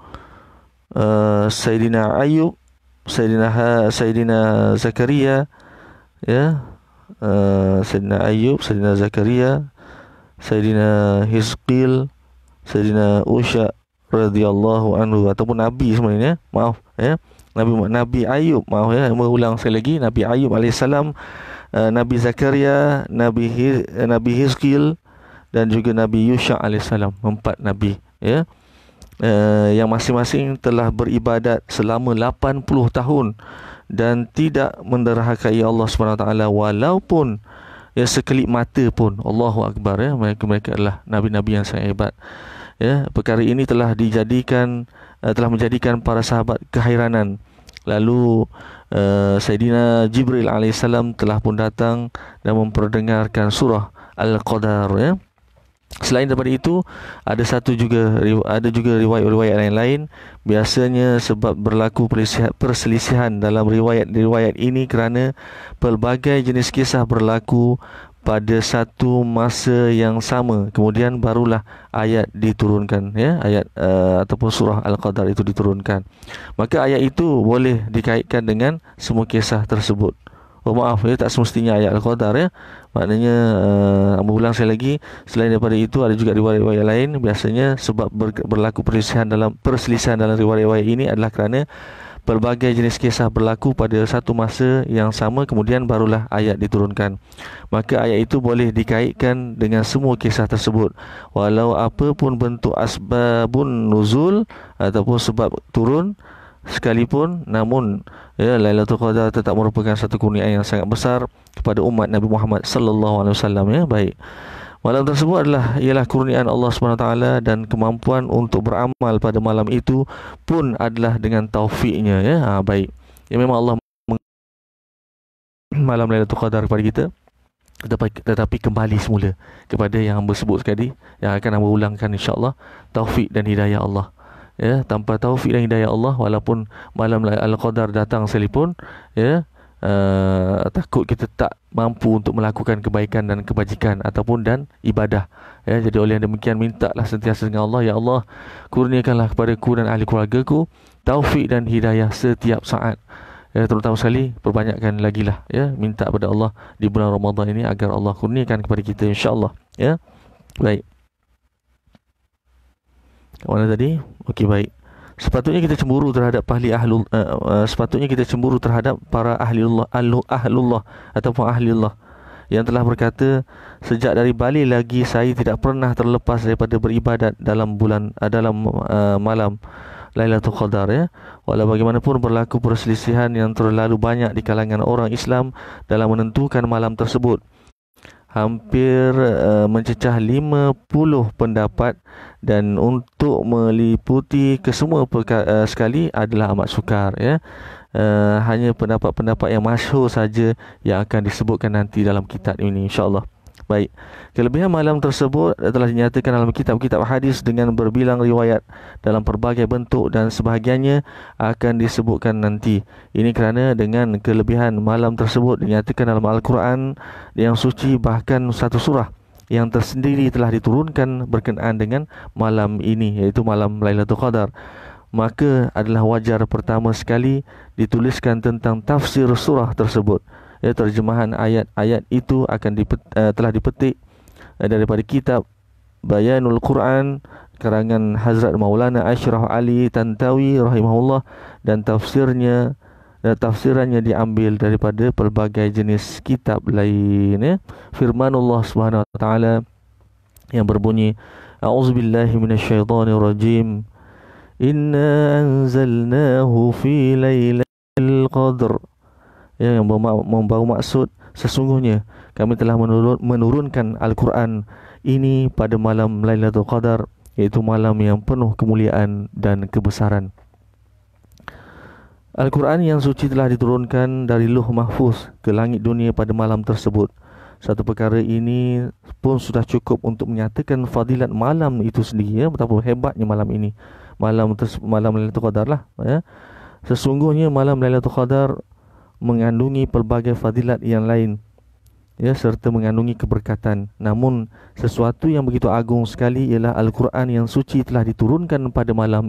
Sayyidina Ayub, Sayyidina Zakaria, ya, Sayyidina Ayub, Sayyidina Zakaria, Sayyidina Hizqil, Sayyidina Usha radhiyallahu anhu, ataupun Nabi sebenarnya, maaf, ya. Nabi Ayub, maaf, ya, mengulang sekali lagi, Nabi Ayub alaihissalam, Nabi Zakaria, Nabi Hizqil dan juga Nabi Yusha alaihissalam. 4 nabi, ya, yang masing-masing telah beribadat selama 80 tahun dan tidak menderhakai Allah SWT walaupun, ya, sekelip mata pun. Allahu Akbar, ya. Mereka adalah nabi-nabi yang sangat hebat, ya. Perkara ini telah menjadikan para sahabat kehairanan. Lalu Sayyidina Jibril alaihissalam telah pun datang dan memperdengarkan surah Al-Qadar, ya. Selain daripada itu, ada juga riwayat-riwayat lain. Biasanya sebab berlaku perselisihan dalam riwayat ini kerana pelbagai jenis kisah berlaku pada satu masa yang sama, kemudian barulah ayat diturunkan, ya, ayat ataupun surah Al-Qadar itu diturunkan. Maka ayat itu boleh dikaitkan dengan semua kisah tersebut. Oh maaf, ya, tak semestinya ayat Al-Qadar, ya. Maknanya ulang saya lagi, selain daripada itu ada juga riwayat-riwayat lain. Biasanya sebab berlaku perselisihan dalam riwayat-riwayat ini adalah kerana pelbagai jenis kisah berlaku pada satu masa yang sama, kemudian barulah ayat diturunkan. Maka ayat itu boleh dikaitkan dengan semua kisah tersebut, walau apapun bentuk asbabun nuzul ataupun sebab turun sekalipun. Namun, ya, Lailatul Qadar tetap merupakan satu kurniaan yang sangat besar kepada umat Nabi Muhammad sallallahu alaihi wasallam, ya. Baik. Malam tersebut ialah kurniaan Allah SWT, dan kemampuan untuk beramal pada malam itu pun adalah dengan taufiknya, ya. Baik. Ya, memang Allah malam Lailatul Qadar kepada kita, tetapi kembali semula kepada yang hamba sebut sekali, yang akan hamba ulangkan insya-Allah, taufik dan hidayah Allah. Ya, tanpa taufik dan hidayah Allah, walaupun malam Al-Qadar datang sekalipun, ya, takut kita tak mampu untuk melakukan kebaikan dan kebajikan ataupun dan ibadah, ya. Jadi oleh yang demikian, mintalah sentiasa dengan Allah, ya Allah, kurniakanlah kepadaku dan ahli keluargaku taufik dan hidayah setiap saat, ya. Terutama sekali perbanyakkan lagi lah, ya, minta kepada Allah di bulan Ramadan ini agar Allah kurniakan kepada kita insya-Allah, ya. Baik. Kat mana tadi? Okey, baik. Sepatutnya kita cemburu terhadap sepatutnya kita cemburu terhadap para ahlullah ataupun ahliullah yang telah berkata, sejak dari Bali lagi saya tidak pernah terlepas daripada beribadat dalam malam Lailatul Qadar, ya. Walau bagaimanapun berlaku perselisihan yang terlalu banyak di kalangan orang Islam dalam menentukan malam tersebut. Hampir mencecah 50 pendapat, dan untuk meliputi kesemua sekali adalah amat sukar, ya. Hanya pendapat-pendapat yang masyhur saja yang akan disebutkan nanti dalam kitab ini, insya-Allah. Baik. Kelebihan malam tersebut telah dinyatakan dalam kitab-kitab hadis dengan berbilang riwayat dalam pelbagai bentuk, dan sebahagiannya akan disebutkan nanti. Ini kerana dengan kelebihan malam tersebut dinyatakan dalam Al-Quran yang suci, bahkan satu surah yang tersendiri telah diturunkan berkenaan dengan malam ini, iaitu malam Lailatul Qadar. Maka adalah wajar pertama sekali dituliskan tentang tafsir surah tersebut. Ya, terjemahan ayat-ayat itu telah dipetik daripada kitab Bayanul Quran karangan Hazrat Maulana Ashraf Ali Tantawi rahimahullah, dan tafsirannya diambil daripada pelbagai jenis kitab lain, ya. Firmanullah Subhanahu wa taala yang berbunyi, A'udzubillahi minasyaitonirrajim. Inna anzalnahu fi lailatul qadr. Ya, yang membawa maksud, sesungguhnya kami telah menurunkan Al-Quran ini pada malam Lailatul Qadar, iaitu malam yang penuh kemuliaan dan kebesaran. Al-Quran yang suci telah diturunkan dari Luh Mahfuz ke langit dunia pada malam tersebut. Satu perkara ini pun sudah cukup untuk menyatakan fadilat malam itu sendiri, ya, betapa hebatnya malam ini. Malam Lailatul Qadar lah, ya. Sesungguhnya malam Lailatul Qadar mengandungi pelbagai fadilat yang lain, ya, serta mengandungi keberkatan. Namun sesuatu yang begitu agung sekali ialah Al-Quran yang suci telah diturunkan pada malam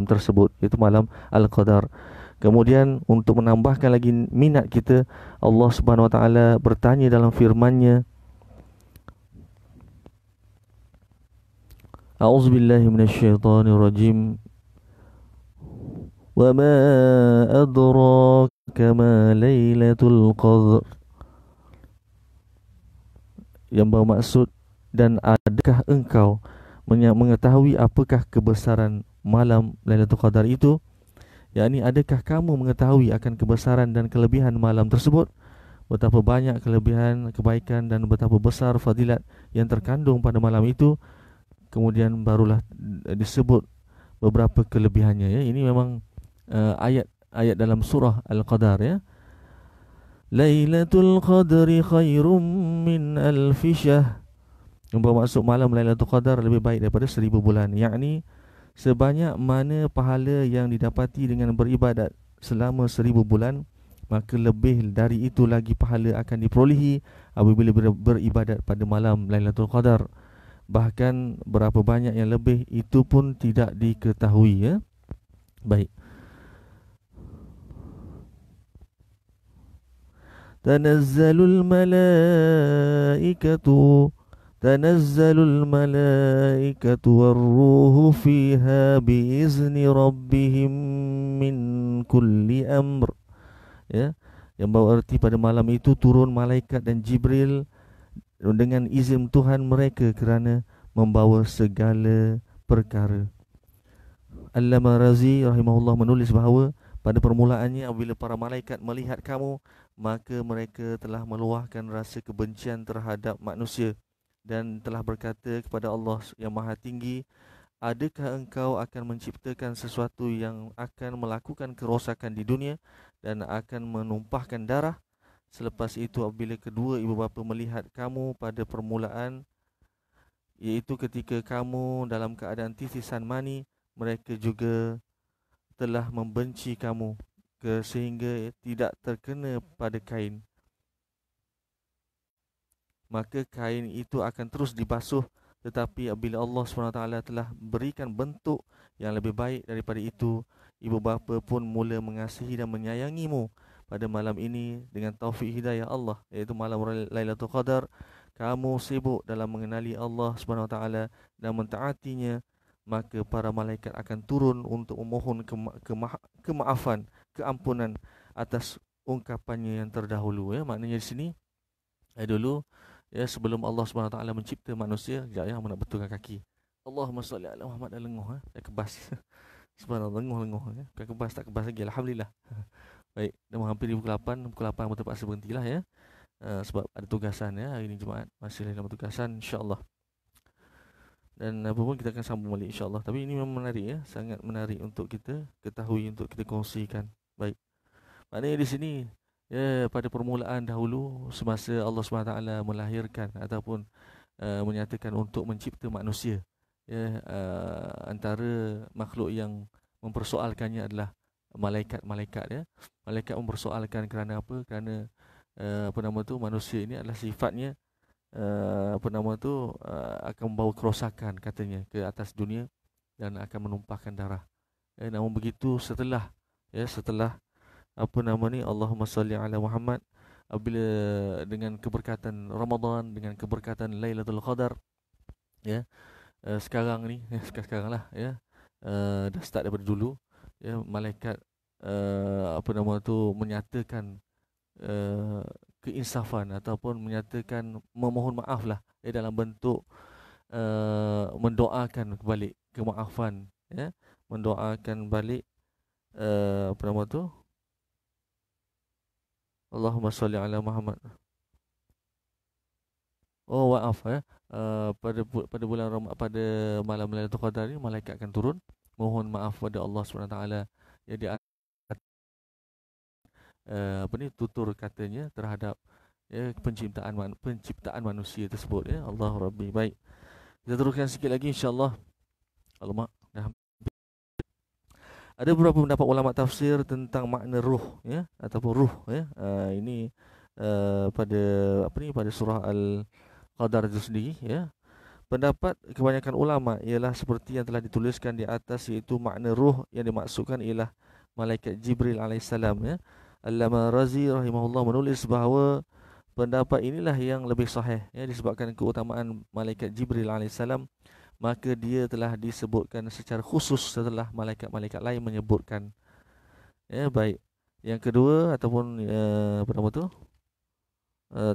tersebut, iaitu malam Al-Qadar. Kemudian untuk menambahkan lagi minat kita, Allah Subhanahu Wa Taala bertanya dalam firman-Nya, A'udzubillahi minasyaitonirrajim. Wa ma adraka ma lailatul qadr. Yang bermaksud, dan adakah engkau mengetahui apakah kebesaran malam Lailatul Qadar itu? Yakni, adakah kamu mengetahui akan kebesaran dan kelebihan malam tersebut? Betapa banyak kelebihan, kebaikan dan betapa besar fadilat yang terkandung pada malam itu. Kemudian barulah disebut beberapa kelebihannya, ya. Ini memang ayat dalam surah Al-Qadar, ya. Lailatul Qadri khairum min alfi syahr. Yang bermaksud malam Lailatul Qadar lebih baik daripada 1000 bulan. Yakni sebanyak mana pahala yang didapati dengan beribadat selama 1000 bulan, maka lebih dari itu lagi pahala akan diperolehi apabila beribadat pada malam Lailatul Qadar. Bahkan berapa banyak yang lebih itu pun tidak diketahui, ya. Baik. Tanazzalul malaikatu warruhu fiha biizni rabbihim min kulli amr. Ya, yang bawa erti pada malam itu turun malaikat dan Jibril dengan izin Tuhan mereka kerana membawa segala perkara. Allama Razi rahimahullah menulis bahawa pada permulaannya apabila para malaikat melihat kamu, maka mereka telah meluahkan rasa kebencian terhadap manusia dan telah berkata kepada Allah yang Maha Tinggi, adakah engkau akan menciptakan sesuatu yang akan melakukan kerosakan di dunia dan akan menumpahkan darah? Selepas itu apabila kedua ibu bapa melihat kamu pada permulaan, iaitu ketika kamu dalam keadaan titisan mani, mereka juga telah membenci kamu sehingga tidak terkena pada kain. Maka kain itu akan terus dibasuh, tetapi apabila Allah SWT telah berikan bentuk yang lebih baik daripada itu, ibu bapa pun mula mengasihi dan menyayangimu pada malam ini dengan taufik hidayah Allah, iaitu malam Lailatul Qadar. Kamu sibuk dalam mengenali Allah SWT dan mentaatinya, maka para malaikat akan turun untuk memohon kemaafan, keampunan atas ungkapannya yang terdahulu. Maknanya di sini dulu sebelum Allah SWT mencipta manusia, sekejap nak betulkan kaki. Allahumma salli ala Muhammad dan lenguh dah kebas. Subhanallah, lenguh kan kebas tak kebas lagi, alhamdulillah. Baik, dah hampir pukul 8 betul terpaksa berhentilah sebab ada tugasan hari ini Jumaat, masih dalam tugasan insya-Allah. Dan apa pun kita akan sambung balik insya-Allah. Tapi ini memang menarik sangat menarik untuk kita ketahui, untuk kita kongsikan. Baik. Maknanya di sini pada permulaan dahulu semasa Allah SWT melahirkan ataupun menyatakan untuk mencipta manusia, antara makhluk yang mempersoalkannya adalah malaikat. Malaikat mempersoalkan kerana apa? Kerana manusia ini adalah sifatnya akan membawa kerosakan katanya ke atas dunia dan akan menumpahkan darah. Namun begitu setelah Allahumma salli ala Muhammad, apabila dengan keberkatan Ramadan, dengan keberkatan Lailatul Qadar, sekarang ni sekarang lah dah start daripada dulu, malaikat menyatakan keinsafan ataupun menyatakan memohon maaf lah dalam bentuk mendoakan balik kemaafan, mendoakan balik Allahumma salli ala Muhammad. Oh maaf pada bulan pada malam Lailatul Qadar ni malaikat akan turun mohon maaf pada Allah SWT dia tutur katanya terhadap penciptaan manusia tersebut Allah Rabbi. Baik, kita teruskan sikit lagi insya-Allah. Alamak, dah ada beberapa pendapat ulama tafsir tentang makna ruh ataupun ruh ini pada surah Al-Qadar itu sendiri Pendapat kebanyakan ulama ialah seperti yang telah dituliskan di atas, iaitu makna ruh yang dimaksudkan ialah malaikat Jibril alaihissalam. Allama Razi rahimahullah menulis bahawa pendapat inilah yang lebih sahih disebabkan keutamaan malaikat Jibril alaihissalam, maka dia telah disebutkan secara khusus setelah malaikat-malaikat lain menyebutkan. Baik. Yang kedua ataupun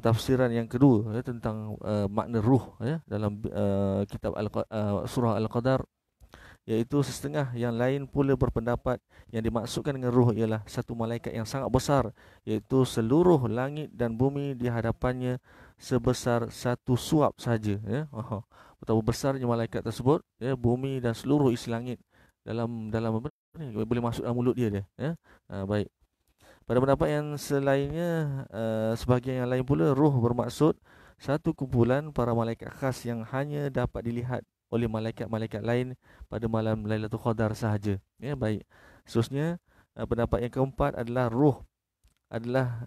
tafsiran yang kedua tentang makna ruh dalam kitab surah Al-Qadar, iaitu setengah yang lain pula berpendapat yang dimaksudkan dengan ruh ialah satu malaikat yang sangat besar, iaitu seluruh langit dan bumi di hadapannya sebesar satu suap saja. Betapa besarnya malaikat tersebut, bumi dan seluruh isi langit dalam apa ni, boleh masuk dalam mulut dia. Baik. Pada pendapat yang selainnya, sebahagian yang lain pula, ruh bermaksud satu kumpulan para malaikat khas yang hanya dapat dilihat oleh malaikat-malaikat lain pada malam Lailatul Qadar sahaja. Baik. Seterusnya, pendapat yang keempat adalah ruh adalah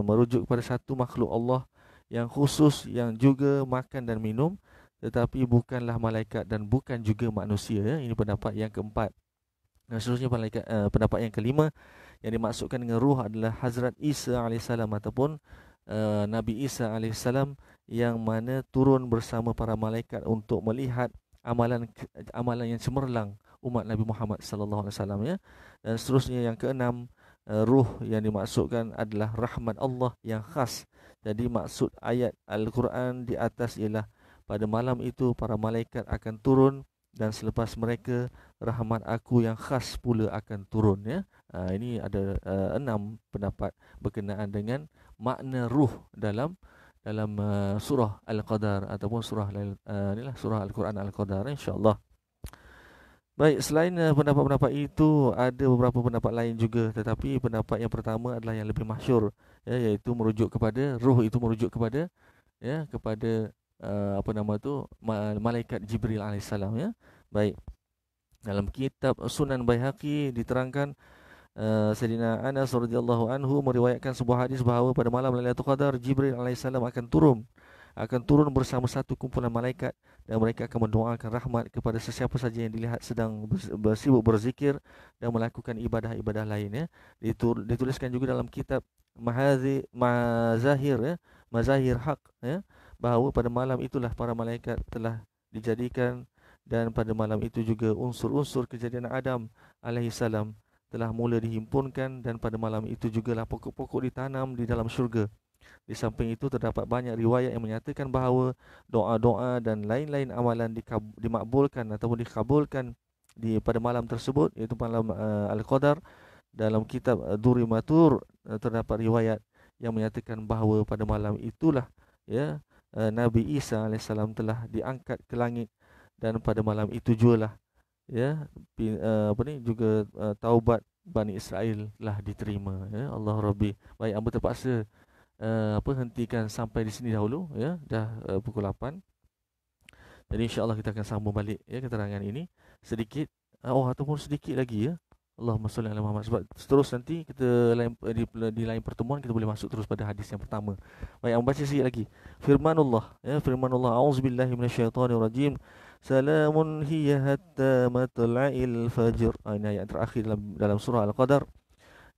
merujuk kepada satu makhluk Allah yang khusus yang juga makan dan minum, tetapi bukanlah malaikat dan bukan juga manusia. Ini pendapat yang keempat. Dan seterusnya pendapat yang kelima, yang dimaksudkan dengan ruh adalah Hazrat Isa AS ataupun Nabi Isa AS, yang mana turun bersama para malaikat untuk melihat amalan yang cemerlang umat Nabi Muhammad SAW. Dan seterusnya yang keenam, ruh yang dimaksudkan adalah rahmat Allah yang khas. Jadi maksud ayat Al-Quran di atas ialah pada malam itu para malaikat akan turun, dan selepas mereka rahmat aku yang khas pula akan turun. Ini ada 6 pendapat berkenaan dengan makna ruh dalam surah Al-Qadar ataupun surah Al-Quran Al-Qadar, insya-Allah. Baik, selain pendapat-pendapat itu, ada beberapa pendapat lain juga, tetapi pendapat yang pertama adalah yang lebih masyhur, iaitu merujuk kepada ruh itu merujuk kepada malaikat Jibril alaihissalam. Baik. Dalam kitab Sunan Baihaqi diterangkan, Sayyidina Anas radhiyallahu anhu meriwayatkan sebuah hadis bahawa pada malam Lailatul Qadar Jibril alaihissalam akan turun bersama satu kumpulan malaikat, dan mereka akan mendoakan rahmat kepada sesiapa saja yang dilihat sedang bersibuk berzikir dan melakukan ibadah-ibadah lain. Dituliskan juga dalam kitab Mazahir Haq, bahawa pada malam itulah para malaikat telah dijadikan dan pada malam itu juga unsur-unsur kejadian Adam alaihissalam telah mula dihimpunkan, dan pada malam itu jugalah pokok-pokok ditanam di dalam syurga. Di samping itu terdapat banyak riwayat yang menyatakan bahawa doa-doa dan lain-lain amalan dimakbulkan ataupun dikabulkan pada malam tersebut, iaitu malam Al-Qadar. Dalam kitab Durri Matur terdapat riwayat yang menyatakan bahawa pada malam itulah ya Nabi Isa alaihissalam telah diangkat ke langit, dan pada malam itu jugalah ya juga taubat Bani Israel telah diterima, ya Allah Rabbi. Baik, hamba terpaksa hentikan sampai di sini dahulu, ya dah pukul 8. Jadi insya-Allah kita akan sambung balik ya keterangan ini sedikit ataupun sedikit lagi ya. Allahumma salli ala Muhammad. Sebab terus nanti kita di lain pertemuan kita boleh masuk terus pada hadis yang pertama. Baik, aku baca sikit lagi. Firmanullah, ya firmanullah, auzubillahi minasyaitonirrajim. Salamun hiya hatta matla'il fajr. Ini ayat terakhir dalam surah Al-Qadar,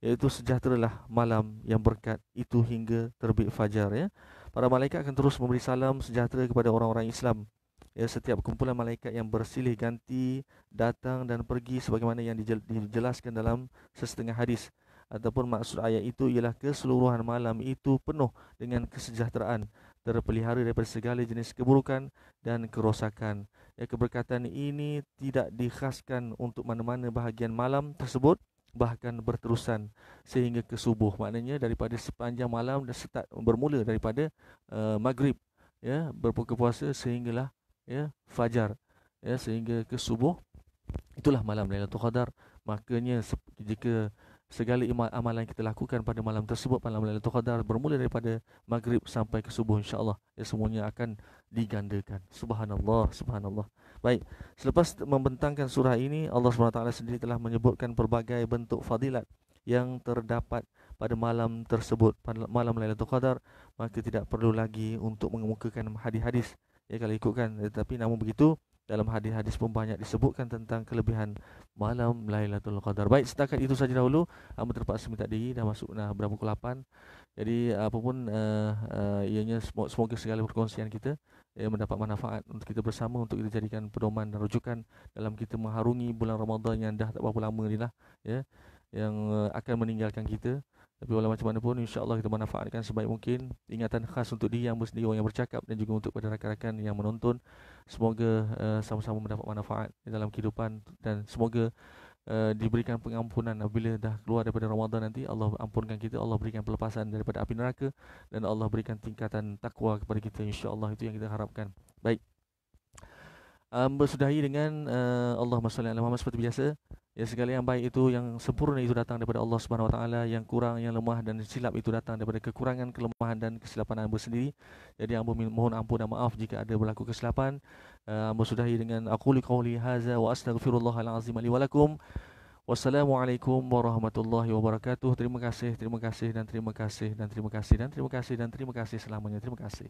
iaitu sejahteralah malam yang berkat itu hingga terbit fajar, ya. Para malaikat akan terus memberi salam sejahtera kepada orang-orang Islam. Ya, setiap kumpulan malaikat yang bersilih ganti datang dan pergi sebagaimana yang dijelaskan dalam sesetengah hadis. Ataupun maksud ayat itu ialah keseluruhan malam itu penuh dengan kesejahteraan, terpelihara daripada segala jenis keburukan dan kerosakan. Ya, keberkatan ini tidak dikhaskan untuk mana-mana bahagian malam tersebut, bahkan berterusan sehingga ke subuh. Maknanya daripada sepanjang malam dan bermula daripada maghrib, ya, berbuka puasa sehinggalah ya fajar, ya, sehingga ke subuh, itulah malam Lailatul Qadar. Makanya jika segala amalan yang kita lakukan pada malam tersebut, malam Lailatul Qadar, bermula daripada maghrib sampai ke subuh, insya-Allah ya semuanya akan digandakan. Subhanallah, subhanallah. Baik, selepas membentangkan surah ini, Allah SWT sendiri telah menyebutkan pelbagai bentuk fadilat yang terdapat pada malam tersebut, pada malam Lailatul Qadar. Maka tidak perlu lagi untuk mengemukakan hadis-hadis ya kalau ikutkan, tetapi namun begitu dalam hadis-hadis pun banyak disebutkan tentang kelebihan malam Lailatul Qadar. Baik, setakat itu saja dahulu. Hamba terpaksa minta diri, dah masuk berapa pukul 8. Jadi apapun ianya, semoga segala perkongsian kita mendapat manfaat untuk kita bersama, untuk kita jadikan pedoman dan rujukan dalam kita mengharungi bulan Ramadan yang dah tak berapa lama ni lah, ya, yang akan meninggalkan kita. Tapi walau macam mana pun, insya-Allah kita manfaatkan sebaik mungkin. Ingatan khas untuk diri yang sendiri, orang yang bercakap, dan juga untuk pada rakan-rakan yang menonton. Semoga sama-sama mendapat manfaat dalam kehidupan, dan semoga diberikan pengampunan apabila dah keluar daripada Ramadan nanti. Allah ampunkan kita, Allah berikan pelepasan daripada api neraka, dan Allah berikan tingkatan takwa kepada kita, insya-Allah. Itu yang kita harapkan. Baik, bersudahi dengan Allahumma salli ala Muhammad seperti biasa. Ya, segala yang baik itu, yang sempurna itu datang daripada Allah Subhanahu Wa Taala. Yang kurang, yang lemah dan silap itu datang daripada kekurangan, kelemahan dan kesilapan hamba sendiri. Jadi hamba mohon ampun dan maaf jika ada berlaku kesilapan. Hamba sudahi dengan aqulu qauli hadza wa astaghfirullahal azim li wa lakum. Wassalamualaikum warahmatullahi wabarakatuh. Terima kasih, terima kasih dan terima kasih dan terima kasih dan terima kasih dan terima kasih selamanya. Terima kasih.